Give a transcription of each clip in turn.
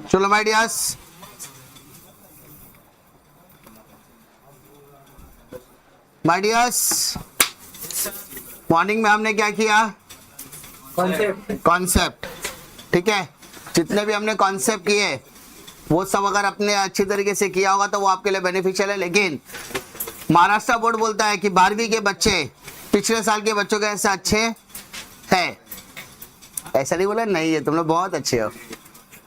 चलो my dears, my dears, morning में हमने क्या किया? कॉन्सेप्ट। ठीक है, जितने भी हमने कॉन्सेप्ट किए वो सब अगर अपने अच्छी तरीके से किया होगा तो वो आपके लिए बेनिफिशियल है। लेकिन महाराष्ट्र बोर्ड बोलता है कि 12वीं के बच्चे पिछले साल के बच्चों के ऐसे अच्छे हैं। ऐसा नहीं बोला, नहीं है, तुम लोग बहुत अच्छे हो।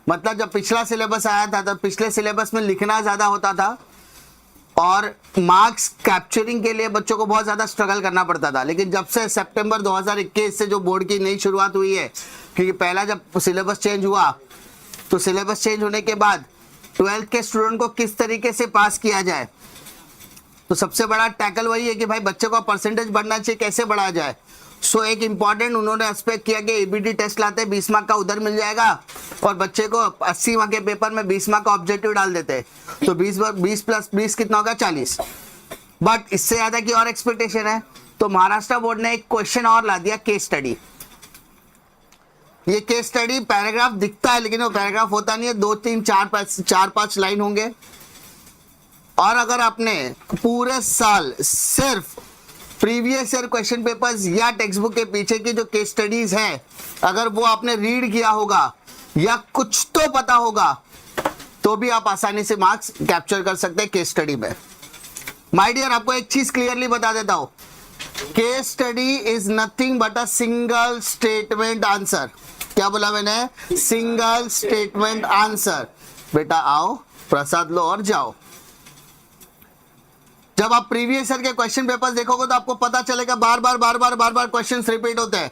मतलब जब पिछला सिलेबस आया था तो पिछले सिलेबस में लिखना ज्यादा होता था और मार्क्स कैप्चरिंग के लिए बच्चों को बहुत ज्यादा स्ट्रगल करना पड़ता था। लेकिन जब से सितंबर 2021 से जो बोर्ड की नई शुरुआत हुई है, क्योंकि पहला जब सिलेबस चेंज हुआ तो सिलेबस चेंज होने के बाद 12th के स्टूडेंट को किस तरीके से पास किया जाए, तो सबसे बड़ा टैकल वही है कि भाई बच्चे का परसेंटेज बढ़ना चाहिए, कैसे बढ़ाया जाए। सो एक इंपॉर्टेंट उन्होंने एस्पेक्ट किया कि एबीडी टेस्ट लाते 20 मार्क का उधर मिल जाएगा और बच्चे को 80 मार्क के पेपर में 20 मार्क का ऑब्जेक्टिव डाल देते, तो 20 प्लस 20 कितना होगा? 40। बट इससे ज्यादा की और एक्सपेक्टेशन है, तो महाराष्ट्र बोर्ड ने एक क्वेश्चन और ला दिया, केस स्टडी। ये केस स्टडी पैराग्राफ दिखता है लेकिन वो पैराग्राफ होता नहीं है, 2 3 4 5 लाइन होंगे। और अगर आपने पूरे साल सिर्फ प्रीवियस ईयर क्वेश्चन पेपर्स या टेक्स्ट बुक के पीछे की जो केस स्टडीज है, अगर वो आपने रीड किया होगा या कुछ तो पता होगा, तो भी आप आसानी से मार्क्स कैप्चर कर सकते हैं केस स्टडी में। माय डियर, आपको एक चीज क्लियरली बता देता हूं, case study is nothing but a single statement answer. क्या बोला मैंने? Single statement answer. बेटा आओ, प्रसाद लो और जाओ। जब आप प्रीवियस ईयर के क्वेश्चन पेपर्स देखोगे तो आपको पता चलेगा बार बार क्वेश्चंस रिपीट होते हैं।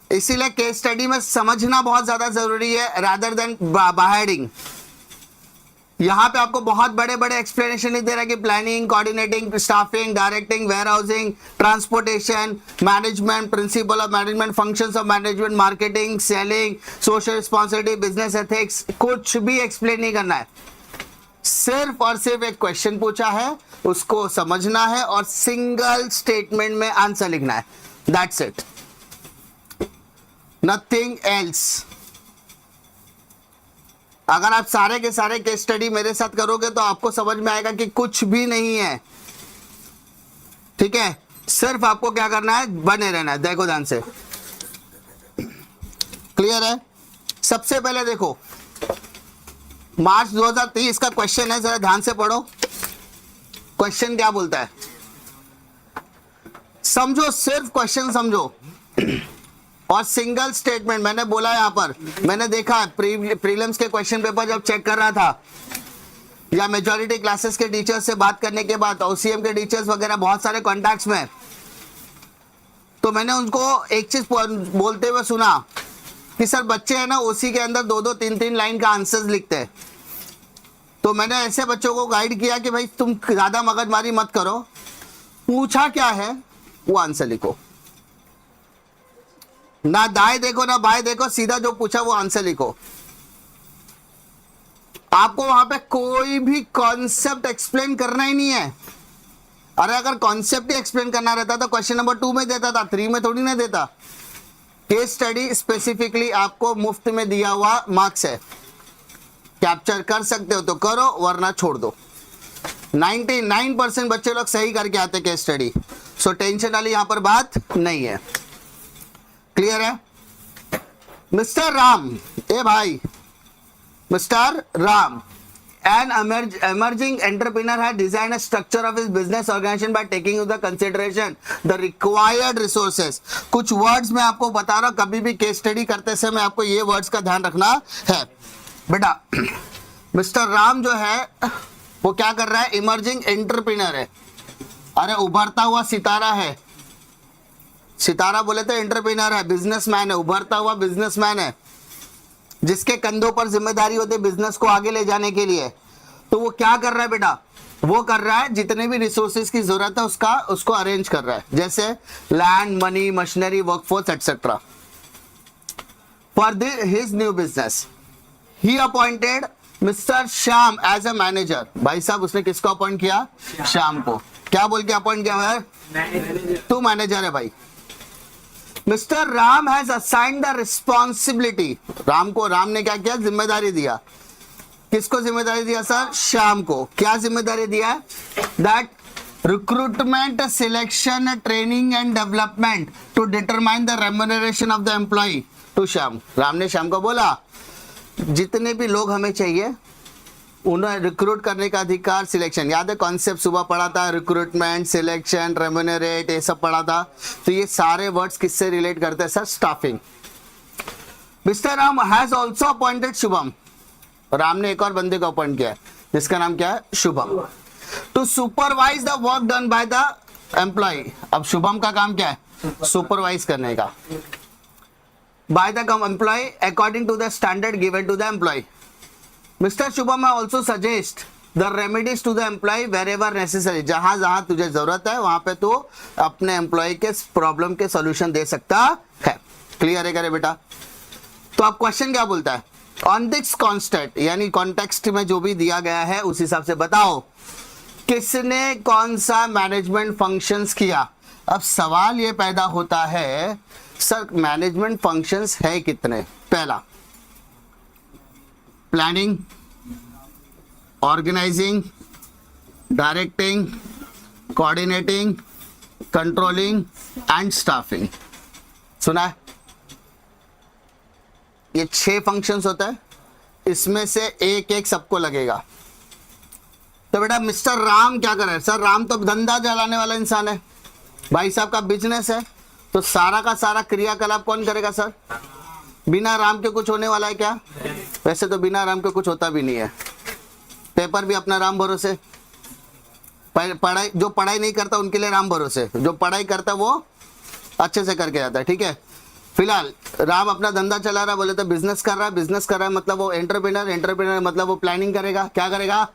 इसीलिए केस स्टडी में समझना बहुत ज्यादा जरूरी है रादर देन बाहेडिंग। यहां पे आपको बहुत बड़े बड़े एक्सप्लेनेशन नहीं दे रहा कि planning, coordinating, staffing, directing, warehousing, transportation, management, principle of management, functions of management, marketing, selling, social responsibility, business ethics, कुछ भी एक्सप्लेन नहीं करना है। सिर्फ और सिर्फ एक क्वेश्चन पूछा है, उसको समझना है और सिंगल स्टेटमेंट में आंसर लिखना है। That's it, nothing else. अगर आप सारे के सारे केस स्टडी मेरे साथ करोगे तो आपको समझ में आएगा कि कुछ भी नहीं है। ठीक है, सिर्फ आपको क्या करना है? बने रहना है। देखो ध्यान से, क्लियर है? सबसे पहले देखो, मार्च 2023 का क्वेश्चन है, जरा ध्यान से पढ़ो। क्वेश्चन क्या बोलता है समझो, सिर्फ क्वेश्चन समझो और सिंगल स्टेटमेंट। मैंने बोला यहां पर, मैंने देखा है प्रीलिम्स के क्वेश्चन पेपर जब चेक कर रहा था या मेजॉरिटी क्लासेस के टीचर्स से बात करने के बाद, ओसीएम के टीचर्स वगैरह बहुत सारे कॉन्टैक्ट्स में, तो मैंने उनको एक चीज बोलते हुए सुना कि सर बच्चे हैं ना ओसी के अंदर 2-2 3-3 लाइन का आंसर्स लिखते हैं। तो मैंने ऐसे बच्चों को गाइड किया कि भाई तुम ज्यादा मगजमारी मत करो, पूछा क्या है वो आंसर लिखो, ना दाएं देखो ना बाएं देखो, सीधा जो पूछा वो आंसर लिखो। आपको वहां पे कोई भी कॉन्सेप्ट एक्सप्लेन करना ही नहीं है। अरे अगर कॉन्सेप्ट ही एक्सप्लेन करना रहता तो क्वेश्चन नंबर 2 में देता था, 3 में थोड़ी ना देता। केस स्टडी स्पेसिफिकली आपको मुफ्त में दिया हुआ मार्क्स है, कैप्चर कर सकते हो तो करो वरना छोड़ दो। 99% बच्चे लोग सही करके आते केस स्टडी, सो टेंशन वाली यहां पर बात नहीं है। क्लियर है? मिस्टर राम, ए भाई mister Ram, an emerging entrepreneur had designed a structure of his business organization by taking into consideration the required resources। कुछ वर्ड्स मैं आपको बता रहा हूं, कभी भी केस स्टडी करते समय आपको ये वर्ड्स का ध्यान रखना है। बेटा मिस्टर राम जो है वो क्या कर रहा है? इमर्जिंग एंटरप्रेन्योर है। अरे उभरता हुआ सितारा है। सितारा बोले तो एंटरप्रेन्योर है, बिजनेसमैन है, उभरता हुआ बिजनेसमैन है, जिसके कंधों पर जिम्मेदारी होती है बिजनेस को आगे ले जाने के लिए। तो वो क्या कर रहा है बेटा? वो कर रहा है, जितने भी रिसोर्सेज की जरूरत है उसको अरेंज कर रहा है, जैसे land, money, machinery, workforce etcetera. For his new business he appointed mister Shyam as a manager. भाई साहब उसने किसको अपॉइंट किया? श्याम को। क्या बोल के अपॉइंट किया है? तू मैनेजर है भाई। Mister Ram has assigned the responsibility. Ram ने क्या किया? जिम्मेदारी दिया। किसको जिम्मेदारी दिया सर? श्याम को। क्या जिम्मेदारी दिया है? That recruitment, selection, training and development to determine the remuneration of the employ to Shyam. Ram ने श्याम को बोला जितने भी लोग हमें चाहिए उन्हें रिक्रूट करने का अधिकार, सिलेक्शन, याद है कॉन्सेप्ट सुबह पढ़ा था, रिक्रूटमेंट, सिलेक्शन, रेम्यूनरेट, ये सब पढ़ा था। तो ये सारे वर्ड्स किससे रिलेट करते हैं sir? Staffing. Mister Ram has also appointed Shubham. Ram ने एक और बंदे को अपॉइंट किया है जिसका नाम क्या है? Shubham. To supervise the work done by the employ. अब शुभम का काम क्या है? सुपरवाइज करने का by the employ according to the standard given to the employ. Mister Shubham I also suggest the remedies to the employ wherever necessary. जहां जहां तुझे जरूरत है वहां पे तू अपने एम्प्लॉय के प्रॉब्लम के सॉल्यूशन दे सकता है। क्लियर है करे बेटा? तो अब क्वेश्चन क्या बोलता है? ऑन दिस कॉन्स्टेंट यानी कॉन्टेक्स्ट में जो भी दिया गया है उस हिसाब से बताओ किसने कौन सा मैनेजमेंट फंक्शंस किया। अब सवाल ये पैदा होता है सर मैनेजमेंट फंक्शंस है कितने? पहला planning, organising, directing, coordinating, controlling and staffing. सुना है? ये 6 फंक्शंस होता है, इसमें से एक एक सबको लगेगा। तो बेटा मिस्टर राम क्या कर रहे हैं? सर राम तो धंधा चलाने वाला इंसान है, भाई साहब का बिजनेस है, तो सारा का सारा क्रियाकलाप कौन करेगा सर? बिना राम के कुछ होने वाला है क्या? वैसे तो बिना राम के कुछ होता भी नहीं है। पेपर भी अपना राम भरोसे, पढ़ाई जो पढ़ाई नहीं करता उनके लिए राम भरोसे, जो पढ़ाई करता वो अच्छे से करके जाता है। ठीक है, फिलहाल राम अपना धंधा चला रहा है, बोले तो बिजनेस कर रहा है मतलब वो एंटरप्रेन्योर मतलब वो प्लानिंग करेगा। क्या करेगा?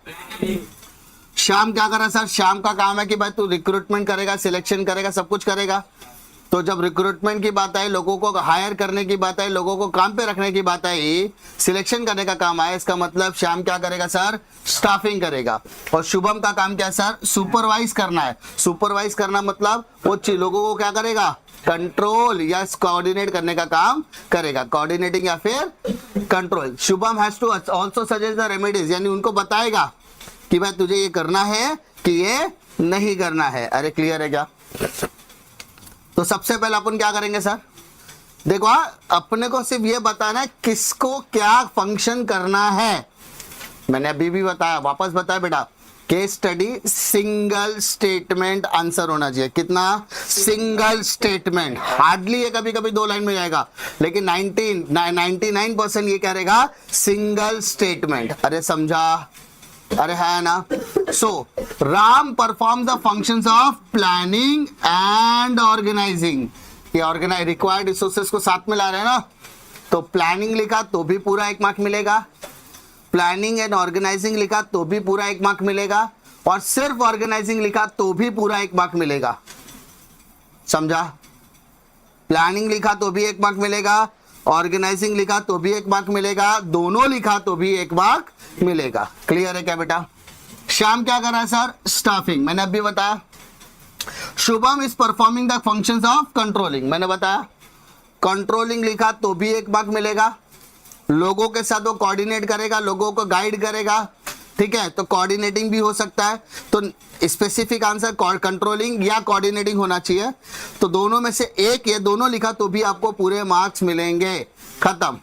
श्याम क्या कर रहा है सर? श्याम का काम है कि भाई तू रिक्रूटमेंट करेगा, सिलेक्शन करेगा, सब कुछ करेगा। तो जब रिक्रूटमेंट की बात आई, लोगों को हायर करने की बात आई, लोगों को काम पे रखने की बात आई, सिलेक्शन करने का काम आया, इसका मतलब श्याम क्या करेगा सर? स्टाफिंग करेगा। और शुभम का काम क्या है सर? सुपरवाइज करना है। सुपरवाइज करना मतलब वो लोगों को क्या करेगा? कंट्रोल या कोऑर्डिनेट करने का काम करेगा, कोऑर्डिनेटिंग या फिर control. Shubham has to also suggest the remedies, यानी उनको बताएगा कि भाई तुझे ये करना है कि ये नहीं करना है। अरे क्लियर है क्या? तो सबसे पहले अपन क्या करेंगे सर? देखो अपने को सिर्फ ये बताना है किसको क्या फंक्शन करना है। मैंने अभी भी बताया, वापस बताया बेटा, case study single statement answer होना चाहिए। कितना? Single statement. हार्डली ये कभी कभी 2 लाइन में जाएगा, लेकिन 99% ये क्या रहेगा? Single statement. अरे समझा? अरे है ना? So Ram perform the functions of planning and organizing. ये रिक्वायर्ड रिसोर्सेस को साथ में ला रहे हैं ना, तो प्लानिंग लिखा तो भी पूरा 1 मार्क मिलेगा, प्लानिंग एंड ऑर्गेनाइजिंग लिखा तो भी पूरा 1 मार्क मिलेगा, और सिर्फ ऑर्गेनाइजिंग लिखा तो भी पूरा 1 मार्क मिलेगा। समझा? प्लानिंग लिखा तो भी 1 मार्क मिलेगा, ऑर्गेनाइजिंग लिखा तो भी 1 मार्क मिलेगा, दोनों लिखा तो भी 1 मार्क मिलेगा। क्लियर है क्या बेटा? श्याम क्या कर रहा है सर? स्टाफिंग। मैंने अभी बताया। Shubham is performing the functions of controlling. मैंने बताया कंट्रोलिंग लिखा तो भी 1 मार्क मिलेगा, लोगों के साथ वो कोऑर्डिनेट करेगा, लोगों को गाइड करेगा। ठीक है, तो कोऑर्डिनेटिंग भी हो सकता है, तो स्पेसिफिक आंसर कंट्रोलिंग या कोऑर्डिनेटिंग होना चाहिए। तो दोनों में से एक, ये दोनों लिखा तो भी आपको पूरे मार्क्स मिलेंगे। खत्म।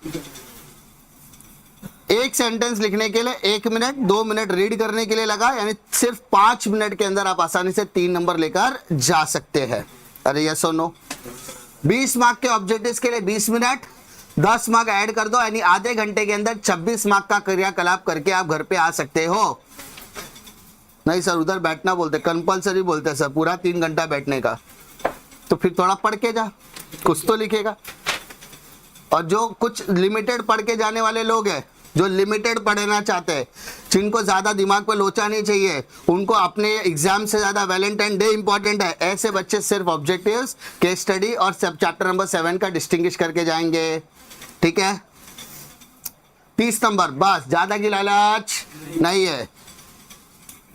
एक सेंटेंस लिखने के लिए 1 मिनट, 2 मिनट रीड करने के लिए लगा, यानी सिर्फ 5 मिनट के अंदर आप आसानी से 3 नंबर लेकर जा सकते हैं। अरे यस और नो? 20 मार्क के ऑब्जेक्टिव्स के लिए 20 मिनट, 10 मार्क ऐड कर दो, यानी आधे घंटे के अंदर 26 मार्क का क्रियाकलाप करके आप घर पे आ सकते हो। नहीं सर उधर बैठना बोलते, कंपल्सरी बोलते सर, पूरा 3 घंटा बैठने का। तो फिर थोड़ा पढ़ के जा, कुछ तो लिखेगा। और जो कुछ लिमिटेड पढ़ के जाने वाले लोग हैं जो लिमिटेड पढ़ना चाहते हैं, जिनको ज्यादा दिमाग पे लोचा नहीं चाहिए, उनको अपने एग्जाम से ज्यादा वैलेंटाइन डे इंपॉर्टेंट है, ऐसे बच्चे सिर्फ ऑब्जेक्टिव्स, केस स्टडी और सब चैप्टर नंबर 7 का डिस्टिंग्विश करके जाएंगे। ठीक है, 30 नंबर, बस ज्यादा की लालच नहीं है।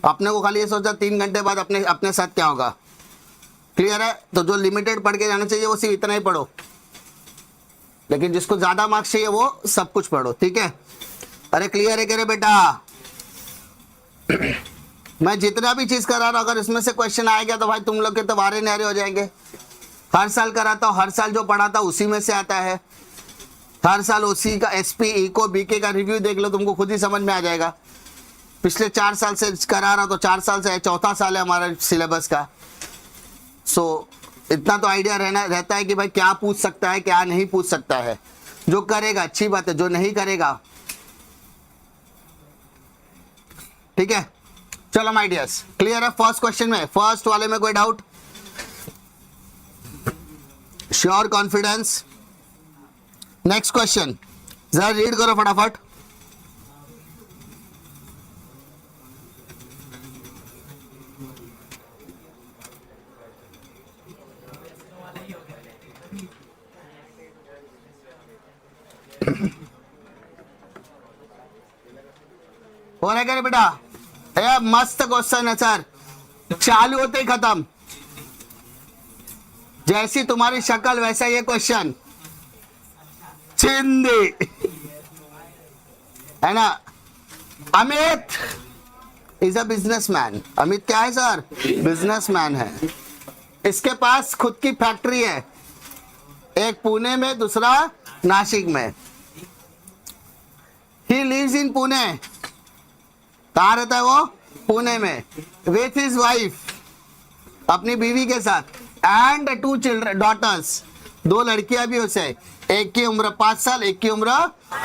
अपने को खाली ये सोचा 3 घंटे बाद अपने साथ क्या होगा। क्लियर है? तो जो लिमिटेड पढ़ के जाना चाहिए वो सिर्फ इतना ही पढ़ो, लेकिन जिसको ज्यादा मार्क्स चाहिए वो सब कुछ पढ़ो। ठीक है? अरे क्लियर है? कह रहे बेटा मैं जितना भी चीज करा रहा हूं, अगर इसमें से क्वेश्चन आएगा तो भाई तुम लोग के तो वारे न्यारे हो जाएंगे। हर साल कराता हूं, हर साल जो पढ़ाता हूं उसी में से आता है। हर साल उसी का एसपी, इको, बीके का रिव्यू देख लो, तुमको खुद ही समझ में आ जाएगा। पिछले 4 साल से करा रहा, तो 4 साल से 4था साल है हमारा सिलेबस का। सो इतना तो आइडिया रहता है कि भाई क्या पूछ सकता है, क्या नहीं पूछ सकता है। जो करेगा अच्छी बात है, जो नहीं करेगा, ठीक है। चलो माय डियर्स, क्लियर है? फर्स्ट क्वेश्चन में, फर्स्ट वाले में कोई doubt? Sure, confidence? Next question जरा रीड करो फटाफट। हो रहा है क्या बेटा? ए, मस्त क्वेश्चन है सर, चालू होते ही खत्म। जैसी तुम्हारी शक्ल वैसा ये क्वेश्चन, चिंदी है ना। Amit is a businessman. Amit क्या है सर? बिजनेसमैन है। इसके पास खुद की फैक्ट्री है, एक पुणे में, दूसरा नासिक में। He lives in Pune. कहाँ रहता है वो? पुणे में, विथ हिज वाइफ, अपनी बीवी के साथ, एंड 2 चिल्ड्रन, डॉटर्स, 2 लड़कियां भी उसे, एक की उम्र 5 साल, एक की उम्र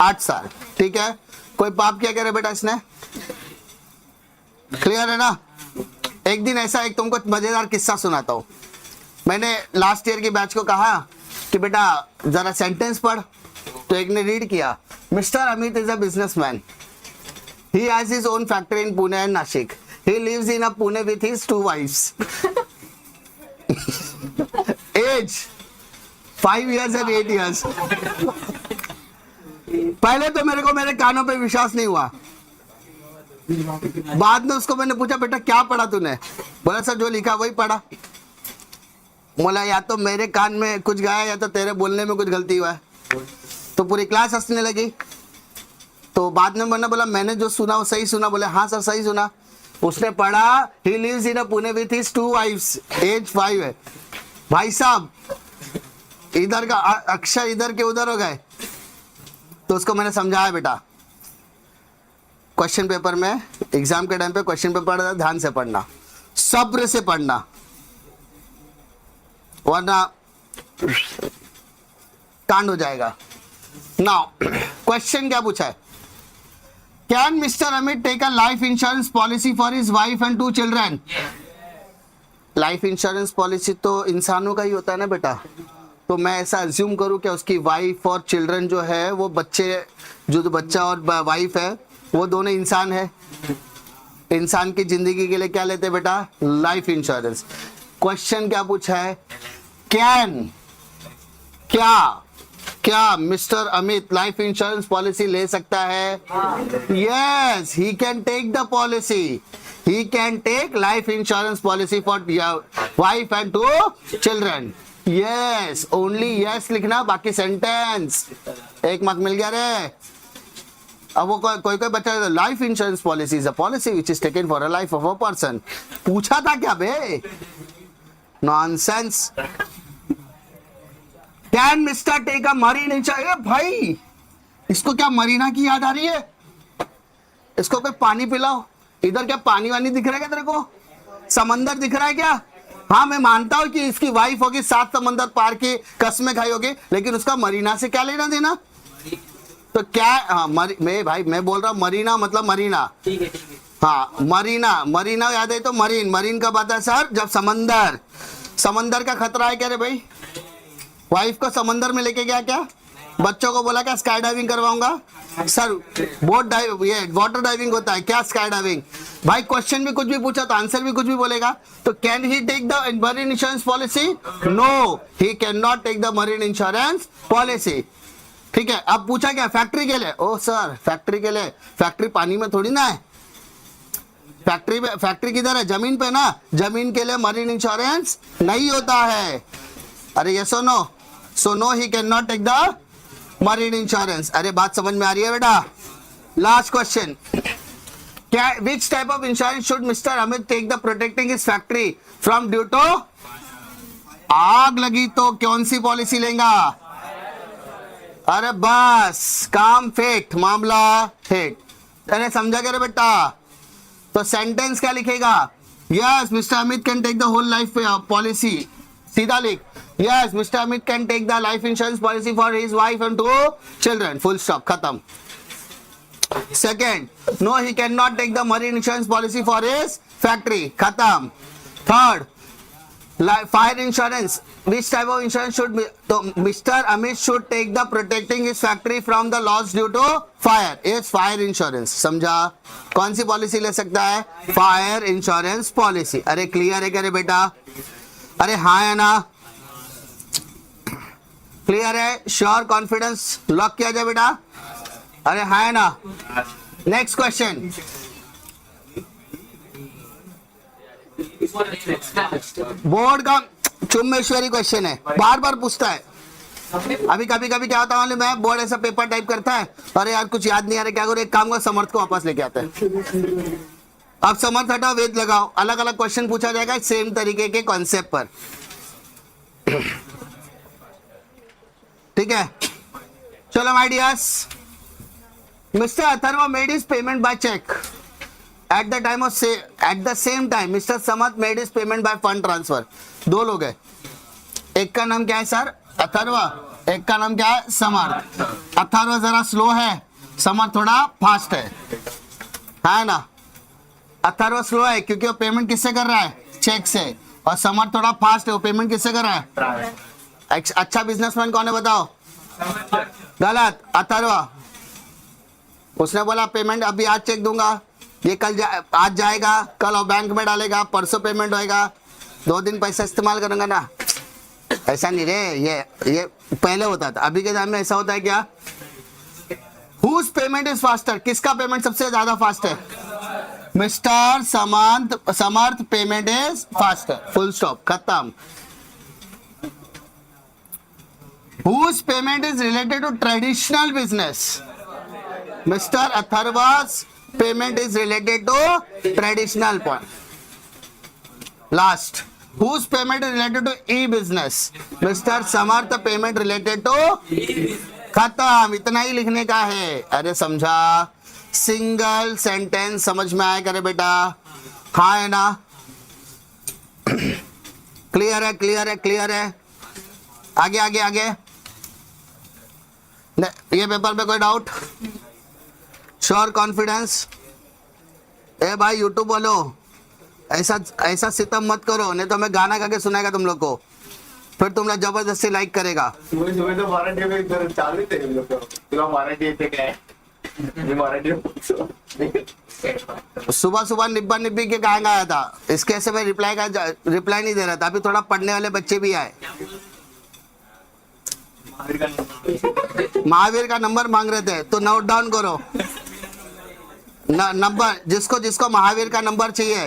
8 साल। ठीक है? कोई पाप क्या करे बेटा इसने? क्लियर है ना? एक दिन ऐसा, एक तुमको मजेदार किस्सा सुनाता हूं। मैंने लास्ट ईयर की बैच को कहा कि बेटा जरा सेंटेंस पढ़, तो एक ने रीड किया, mister Amit is a businessman, he has his own factory in Pune and Nashik, he lives in a Pune with his 2 wives, age 5 years and 8 years। पहले तो मेरे को मेरे कानों पे विश्वास नहीं हुआ। बाद में उसको मैंने पूछा, बेटा क्या पढ़ा तूने? बोला सर जो लिखा वही पढ़ा। बोला या तो मेरे कान में कुछ गाया या तो तेरे बोलने में कुछ गलती हुआ है। तो पूरी क्लास हंसने लगी। तो बाद में मैंने बोला मैंने जो सुना वो सही सुना? बोले हाँ सर सही सुना। उसने पढ़ा he lives in a Pune with his 2 wifes, age 5 है। भाई साहब इधर का अक्षर इधर के उधर हो गए। तो उसको मैंने समझाया, बेटा क्वेश्चन पेपर में, एग्जाम के टाइम पे क्वेश्चन पेपर ध्यान से पढ़ना, सब्र से पढ़ना, वरना कांड हो जाएगा। नाउ क्वेश्चन क्या पूछा है? Can mister Amit take a life insurance policy for his wife and 2 children? Life insurance policy तो इंसानों का ही होता है ना बेटा। तो मैं ऐसा अज्यूम करूं कि उसकी वाइफ और चिल्ड्रन जो है वो बच्चे, जो बच्चा और वाइफ है वो दोनों इंसान है। इंसान की जिंदगी के लिए क्या लेते हैं बेटा? Life insurance. क्वेश्चन क्या पूछा है? कैन, क्या mister Amit life insurance policy ले सकता है? Yes, he can take the policy, he can take life insurance policy for wife and 2 children. Yes, only yes लिखना, बाकी सेंटेंस। 1 मार्क मिल गया रे। अब वो कोई बच्चा life insurance policy is a policy which is taken for a life of a person. पूछा था क्या बे? Nonsense. Can mister take a marine insurance? भाई इसको क्या मरीना की याद आ रही है? इसको कोई पानी पिलाओ। इधर क्या पानी वानी दिख रहा है क्या तेरे को? समंदर दिख रहा है क्या? हाँ मैं मानता हूं कि इसकी वाइफ होगी, 7 समंदर पार की कसमें खाई होगी, लेकिन उसका मरीना से क्या लेना देना? तो क्या? हाँ मैं बोल रहा हूँ मरीना मतलब मरीना। ठीक है। हाँ मरीना याद है तो मरीन कब आता है सर? जब समंदर का खतरा है। क्या रे भाई, वाइफ को समंदर में लेके गया क्या? बच्चों को बोला क्या स्काई डाइविंग करवाऊंगा? सर बोट डाइव, ये वाटर डाइविंग होता है क्या, स्काई डाइविंग? भाई क्वेश्चन भी कुछ भी पूछा तो आंसर भी कुछ भी बोलेगा। तो can he take the marine insurance policy? No, he can not take the marine insurance policy. ठीक है, अब पूछा क्या फैक्ट्री के लिए? ओ सर फैक्ट्री के लिए, फैक्ट्री पानी में थोड़ी ना है, फैक्ट्री किधर है? जमीन पे ना, जमीन के लिए मरीन इंश्योरेंस नहीं होता है। अरे यस और no? So no, he can not take the marine insurance. अरे बात समझ में आ रही है बेटा? लास्ट क्वेश्चन, क्या which type of insurance should mister Amit take the protecting his factory from due to? आग लगी तो कौन सी पॉलिसी लेगा? अरे बस काम फेट, मामला फेट। अरे समझा क्या रे बेटा? तो सेंटेंस क्या लिखेगा? Yes mister Amit can take the whole life policy, सीधा लिख, yes mister Amit can take the life insurance policy for his wife and 2 children, full stop, खत्म। Second, no he can not take the marine insurance policy for his factory, खत्म। Third, fire insurance, which type of insurance should be, तो Mr. Amit should take the protecting his factory from the loss due to fire is fire insurance। समझा? कौन सी policy ले सकता है? Fire insurance policy. अरे clear है क्या रे बेटा? अरे हाँ है ना? क्लियर है? श्योर, कॉन्फिडेंस, लॉक किया जाए बेटा? अरे हाँ है ना? नेक्स्ट क्वेश्चन, बोर्ड का चुम्बेश्वरी क्वेश्चन है, बार बार पूछता है। अभी कभी कभी क्या होता है, मैं बोर्ड ऐसा पेपर टाइप करता है, अरे यार कुछ याद नहीं आ रहा, क्या करो, एक काम करो, समर्थ को वापस लेके आता है। अब समर्थ हटाओ, वेद लगाओ, अलग अलग क्वेश्चन पूछा जाएगा सेम तरीके के कॉन्सेप्ट पर। ठीक है, चलो my dears, mister Atharva made his payment by cheque at the same time Mr. Samath made his payment by fund transfer। दो लोग हैं, एक का नाम क्या है सर? अथर्व, एक का नाम क्या है? समर्थ। अथर्व जरा स्लो है, समर्थ थोड़ा फास्ट है ना? अथर्व स्लो है क्योंकि वो पेमेंट किससे कर रहा है? चेक से। और समर्थ थोड़ा फास्ट है, वो पेमेंट किससे कर रहा है? अच्छा बिजनेसमैन कौन है बताओ? गलत, अथर्व। उसने बोला पेमेंट अभी आज चेक दूंगा, ये आज जाएगा, कल और बैंक में डालेगा, परसों पेमेंट होएगा, 2 दिन पैसा इस्तेमाल करूंगा ना। ऐसा नहीं रे, ये पहले होता था, अभी के टाइम में ऐसा होता है क्या? हुज पेमेंट इज फास्टर, किसका पेमेंट सबसे ज्यादा फास्ट है? Mister Samarth payment is faster, full stop, खत्म। Whose payment is related to traditional business, mister Atharva's payment is related to traditional point। Last, whose payment is related to e-business, Mr. Samarth payment related to, खत्म, इतना ही लिखने का है। अरे समझा? Single sentence समझ में आया करे बेटा? हाँ है ना? क्लियर है, क्लियर है, क्लियर है? आगे आगे आगे, ये पेपर पे कोई डाउट? Sure, confidence? ए भाई यूट्यूब बोलो, ऐसा सितम मत करो, नहीं तो मैं गाना गा के सुनाएगा तुम लोग को, फिर तुम लोग जबरदस्ती लाइक करेगा। सुबह सुबह निब्बा निब्बी के गाना आया था, इसके ऐसे में रिप्लाई नहीं दे रहा था। अभी थोड़ा पढ़ने वाले बच्चे भी आए, महावीर का नंबर मांग रहे थे, तो नोट डाउन करो नंबर, जिसको महावीर का नंबर चाहिए।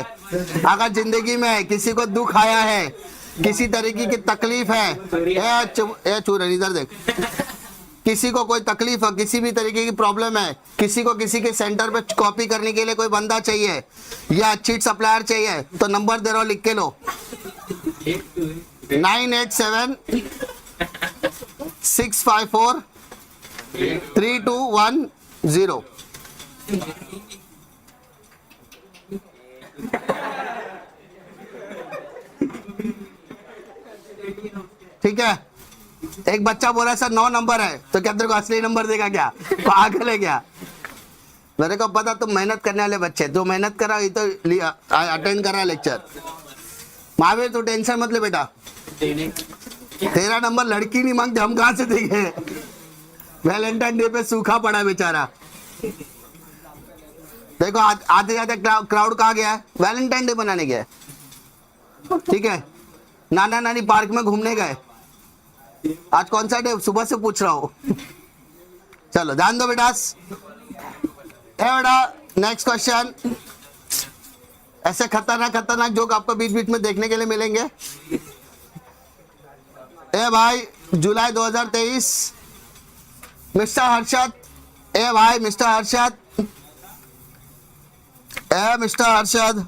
अगर जिंदगी में किसी को दुख आया है, किसी तरीके की तकलीफ है, चूरन इधर देख, किसी को कोई तकलीफ है, किसी भी तरीके की प्रॉब्लम है, किसी को किसी के सेंटर पे कॉपी करने के लिए कोई बंदा चाहिए या चीट सप्लायर चाहिए, तो नंबर दे रहा हूं, लिख के लो, 987 654 3210। ठीक है, एक बच्चा बोला सर 9 नंबर है, तो क्या तेरे को असली नंबर देगा क्या? पागल है क्या? मेरे को पता तुम मेहनत करने वाले बच्चे, जो मेहनत करा ये तो अटेंड करा लेक्चर। महावीर तू टेंशन मत ले बेटा, तेरा नंबर लड़की नहीं मांगते, हम कहां से देंगे? वैलेंटाइन डे पे सूखा पड़ा बेचारा। देखो आते जाते क्राउड कहाँ गया है? वैलेंटाइन डे बनाने गया है। ठीक है, नाना नानी पार्क में घूमने गए। आज कौन सा डे? सुबह से पूछ रहा हूं। चलो ध्यान दो बेटा। बेटा नेक्स्ट क्वेश्चन। ऐसे खतरनाक जोक आपको बीच बीच में देखने के लिए मिलेंगे। ए भाई जुलाई 2023, मिस्टर हर्षद। ए भाई मिस्टर हर्षद, ए मिस्टर हर्षद,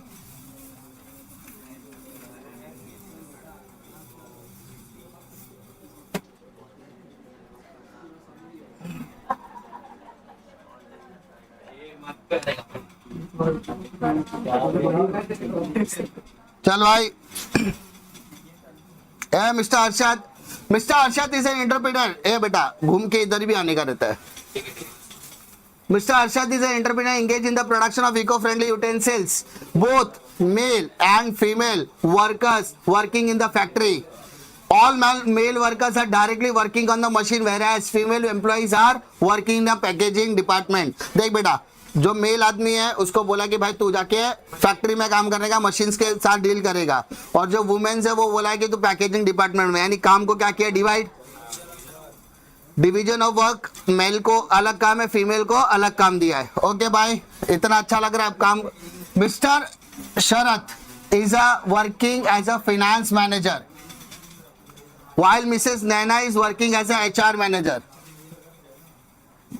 चल भाई। ए mister Harshad, mister Harshad is an interpreter. ए बेटा घूम के इधर भी आने का रहता है। Mister Harshad is an interpreter engaged in the production of eco-friendly utensils, both male and female workers working in the factory. All male workers are directly working on the machine, whereas female employees are working in the packaging department. देख बेटा, जो mail आदमी है उसको बोला कि भाई तू जाके फैक्ट्री में काम करने का, मशीन्स के साथ डील करेगा, और जो वुमेन्स है वो बोला है कि तू पैकेजिंग डिपार्टमेंट में, यानी काम को क्या किया? Divide, division of work. Male को अलग काम है, फीमेल को अलग काम दिया है। ओके भाई, इतना अच्छा लग रहा है काम। Mister Sharat is a working as a finance manager, while Mrs. Naina is working as a HR manager.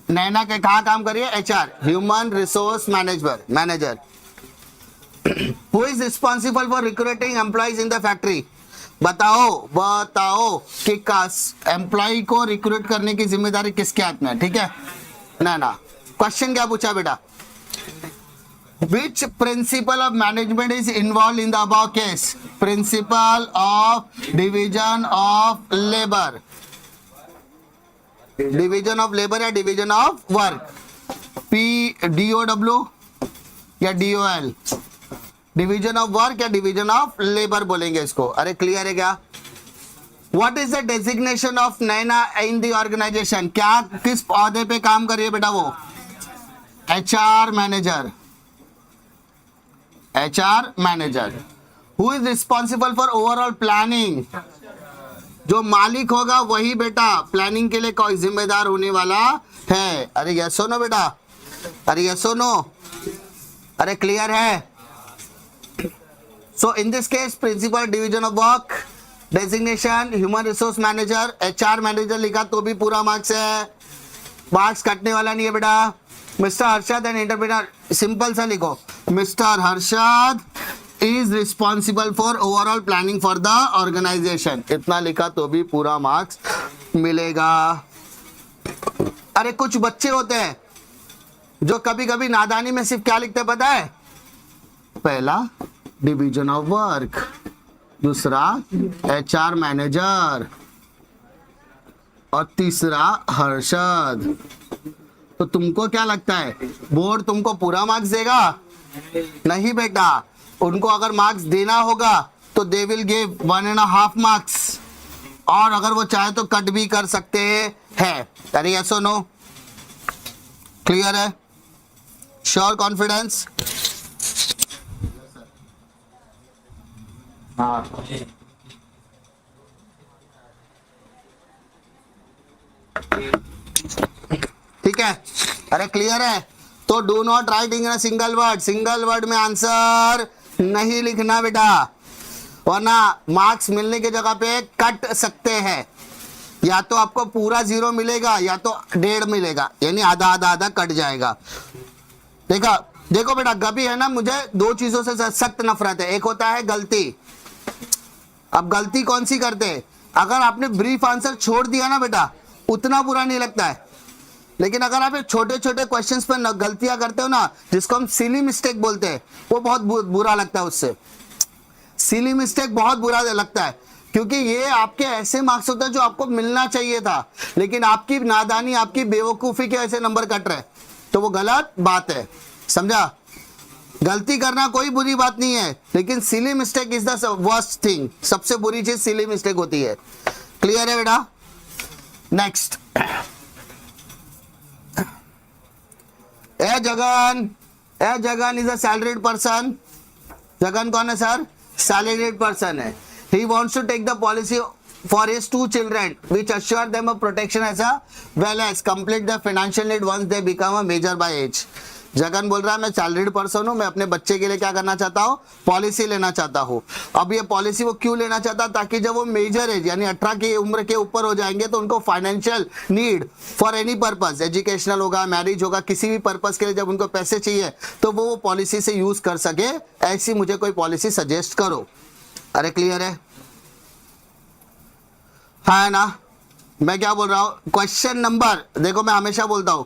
Naina के कहाँ काम करिए? HR, Human Resource Manager. Who is responsible for recruiting employees in the factory? बताओ कि एम्प्लॉय को रिक्रूट करने की जिम्मेदारी किसके हाथ में है? ठीक है नैना। क्वेश्चन क्या पूछा बेटा? Which principle of management is involved in the above case? Principle of division of labor. Division of labor या division of work? PDOW या DOL? Division of work या division of labor बोलेंगे इसको। अरे क्लियर है क्या? What is the designation of Naina in the organization? क्या किस पौधे पे काम कर रही है बेटा वो? HR manager. HR manager. Who is responsible for overall planning? जो मालिक होगा वही बेटा प्लानिंग के लिए कोई जिम्मेदार होने वाला है। अरे यस नो बेटा, अरे यस नो, अरे क्लियर है? So in this case principal division of work, designation human resource manager, HR manager लिखा तो भी पूरा मार्क्स है, मार्क्स कटने वाला नहीं है बेटा। Mister Harshad and interpreter, simple सा लिखो, mister Harshad is responsible for overall planning for the organisation. इतना लिखा तो भी पूरा मार्क्स मिलेगा। अरे कुछ बच्चे होते हैं जो कभी कभी नादानी में सिर्फ क्या लिखते पता है? पहला डिवीजन ऑफ वर्क, दूसरा HR मैनेजर, और तीसरा हर्षद। तो तुमको क्या लगता है बोर्ड तुमको पूरा मार्क्स देगा? नहीं बेटा, उनको अगर मार्क्स देना होगा तो दे विल गिव 1.5 मार्क्स, और अगर वो चाहे तो कट भी कर सकते हैं। अरे यस और नो, क्लियर है? Sure, confidence? ठीक है, अरे क्लियर है? तो do not right in single word, single word में आंसर नहीं लिखना बेटा, वरना मार्क्स मिलने की जगह पे कट सकते हैं। या तो आपको पूरा 0 मिलेगा या तो 1.5 मिलेगा, यानी आधा आधा आधा कट जाएगा। देखो बेटा, कभी है ना, मुझे 2 चीजों से सख्त नफरत है। एक होता है गलती। अब गलती कौन सी करते हैं? अगर आपने ब्रीफ आंसर छोड़ दिया ना बेटा, उतना बुरा नहीं लगता है, लेकिन अगर आप छोटे छोटे क्वेश्चंस पर गलतियां करते हो ना, जिसको हम सिली मिस्टेक बोलते हैं, वो बहुत बुरा लगता है। उससे सिली मिस्टेक बहुत बुरा लगता है, क्योंकि ये आपके ऐसे मार्क्स होते हैं जो आपको मिलना चाहिए था, लेकिन आपकी नादानी, आपकी बेवकूफी के ऐसे नंबर कट रहे, तो वो गलत बात है। समझा? गलती करना कोई बुरी बात नहीं है, लेकिन silly mistake is the worst thing. सबसे बुरी चीज सिली मिस्टेक होती है। क्लियर है बेटा? Next, Jagan is a salaried person. Jagan कौन है सर? सैलरीड पर्सन है। He wants to take the policy for his 2 children which assure them a protection as well as complete their financial need once they become a major by age। Jagan बोल रहा है मैं salaried person हूं, मैं अपने बच्चे के लिए क्या करना चाहता हूं? पॉलिसी लेना चाहता हूं। अब ये पॉलिसी वो क्यों लेना चाहता? ताकि जब वो मेजर एज यानी 18 की उम्र के ऊपर हो जाएंगे तो उनको financial need for any purpose, educational होगा, मैरिज होगा, किसी भी पर्पस के लिए जब उनको पैसे चाहिए तो वो पॉलिसी से यूज कर सके। ऐसी मुझे कोई पॉलिसी सजेस्ट करो। अरे क्लियर है? है ना? मैं क्या बोल रहा हूं? क्वेश्चन नंबर देखो, मैं हमेशा बोलता हूं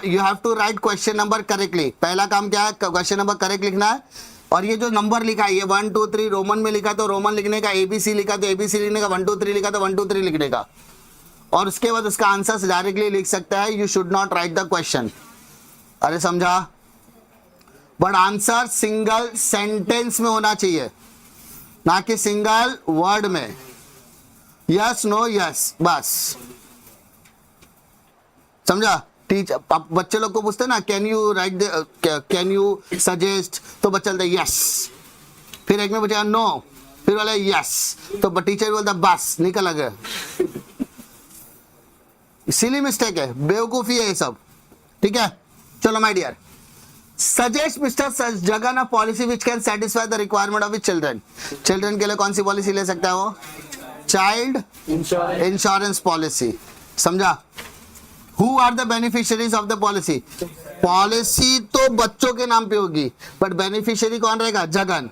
you have to write question number correctly. पहला काम क्या है? क्वेश्चन नंबर करेक्ट लिखना है। और ये जो नंबर लिखा है ये 1 2 3 रोमन में लिखा तो रोमन लिखने का, एबीसी लिखा तो एबीसी लिखने का, 1 2 3 लिखा तो 1 2 3 लिखने का, और उसके बाद उसका आंसर डायरेक्टली लिख सकता है। You should not right the question. अरे समझा? बट आंसर सिंगल सेंटेंस में होना चाहिए, ना कि सिंगल वर्ड में। यस नो यस बस, समझा? टीचर बच्चे लोग को पूछते ना can you right, can you suggest, तो बच्चा बोलता है यस, फिर एक में पूछेगा नो, फिर बोला यस, तो टीचर बोलता बस निकल गया। सिली मिस्टेक है, बेवकूफी है ये सब। ठीक है, चलो my dear, suggest mister Jagan a policy which can satisfy the requirement of his children. Children के लिए कौन सी पॉलिसी ले सकता है वो? Child insurance policy. समझा? Who are the beneficiaries of the policy? Policy तो बच्चों के नाम पे होगी, बट बेनिफिशियरी कौन रहेगा? जगन,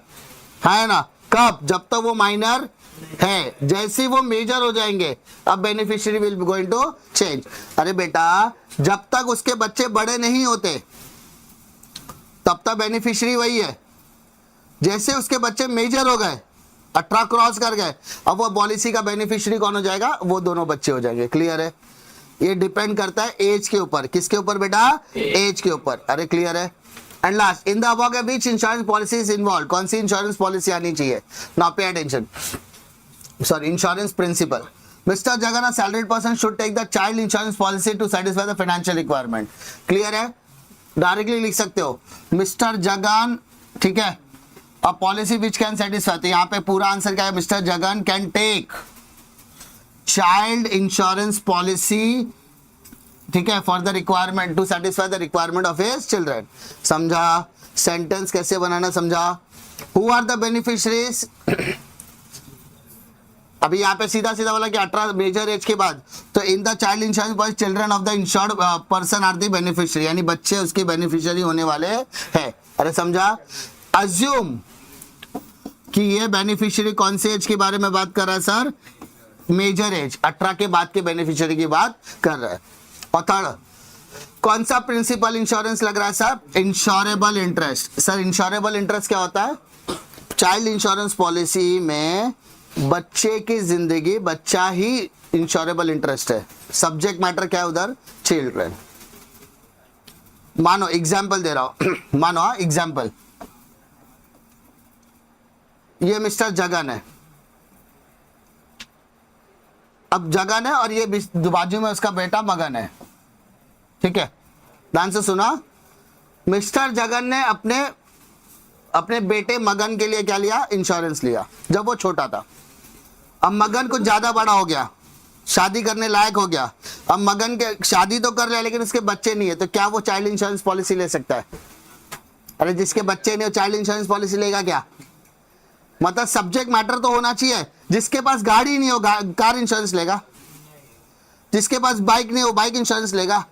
है ना? कब? जब तक वो माइनर है। जैसे वो मेजर हो जाएंगे अब beneficiary will be going to change. अरे बेटा, जब तक उसके बच्चे बड़े नहीं होते तब तक बेनिफिशियरी वही है। जैसे उसके बच्चे मेजर हो गए, 18 क्रॉस कर गए, अब वो पॉलिसी का बेनिफिशियरी कौन हो जाएगा? वो दोनों बच्चे हो जाएंगे। क्लियर है? ये डिपेंड करता है एज के ऊपर। किसके ऊपर बेटा? एज के ऊपर। अरे क्लियर है? And last, in the above which insurance policy is involve. कौन सी इंश्योरेंस पॉलिसी आनी चाहिए? Now pay attention, sorry, insurance principle. Mister Jagan, a salaried person should take the child insurance policy to satisfy the financial requirement. Clear है? Directly लिख सकते हो mister Jagan, ठीक है, a policy which can satisfy. तो यहाँ पे पूरा आंसर क्या है? Mister Jagan can take child insurance policy, ठीक है, for the requirement to satisfy the requirement of his children. समझा? सेंटेंस कैसे बनाना समझा? Who are the beneficiaries? अभी यहाँ पे सीधा सीधा बोला कि 18 मेजर एज के बाद, तो in the child insurance policy children of the insured person are the beneficiary, यानी बच्चे उसके बेनिफिशियरी होने वाले हैं। अरे समझा? अज्यूम कि ये बेनिफिशियरी कौन से एज के बारे में बात कर रहा है सर? मेजर एज, 18 के बाद के बेनिफिशियरी की बात कर रहा है। और थर्ड, कौन सा प्रिंसिपल इंश्योरेंस लग रहा है sir? Insurable interest. Sir insurable interest क्या होता है? चाइल्ड इंश्योरेंस पॉलिसी में बच्चे की जिंदगी, बच्चा ही इंश्योरेबल इंटरेस्ट है। सब्जेक्ट मैटर क्या है उधर? चिल्ड्रन। मानो एग्जाम्पल दे रहा हूं, मानो एग्जाम्पल, ये मिस्टर जगन है। अब जगन है और ये बाजू में उसका बेटा मगन है। ठीक है, ध्यान से सुना। मिस्टर जगन ने अपने बेटे मगन के लिए क्या लिया? इंश्योरेंस लिया जब वो छोटा था। अब मगन कुछ ज्यादा बड़ा हो गया, शादी करने लायक हो गया। अब मगन के शादी तो कर लिया लेकिन उसके बच्चे नहीं है, तो क्या वो चाइल्ड इंश्योरेंस पॉलिसी ले सकता है? अरे जिसके बच्चे नहीं हो चाइल्ड इंश्योरेंस पॉलिसी लेगा क्या? मतलब सब्जेक्ट मैटर तो होना चाहिए। जिसके पास गाड़ी नहीं हो कार इंश्योरेंस लेगा, जिसके पास बाइक नहीं हो बाइक इंश्योरेंस लेगा?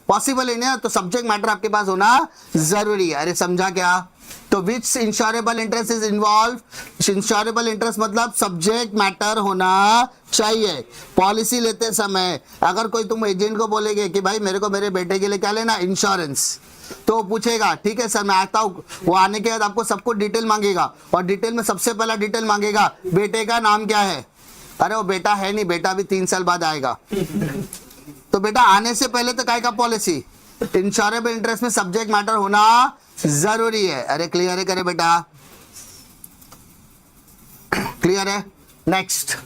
पॉसिबल ही नहीं है। तो सब्जेक्ट मैटर आपके पास होना जरूरी है। अरे समझा क्या? तो which insurable interest is involve. Insurable interest मतलब सब्जेक्ट मैटर होना चाहिए। पॉलिसी लेते समय अगर कोई तुम एजेंट को बोलेगे कि भाई मेरे को मेरे बेटे के लिए क्या लेना? इंश्योरेंस, तो वो पूछेगा ठीक है सर मैं आता हूँ। वो आने के बाद आपको सब कुछ डिटेल मांगेगा और डिटेल में सबसे पहला डिटेल मांगेगा बेटे का नाम क्या है। अरे वो बेटा है नहीं, बेटा भी 3 साल बाद आएगा। तो बेटा आने से पहले तो काय का पॉलिसी? इंश्योरेबल इंटरेस्ट में सब्जेक्ट मैटर होना जरूरी है। अरे क्लियर है? करे बेटा, क्लियर है? Next,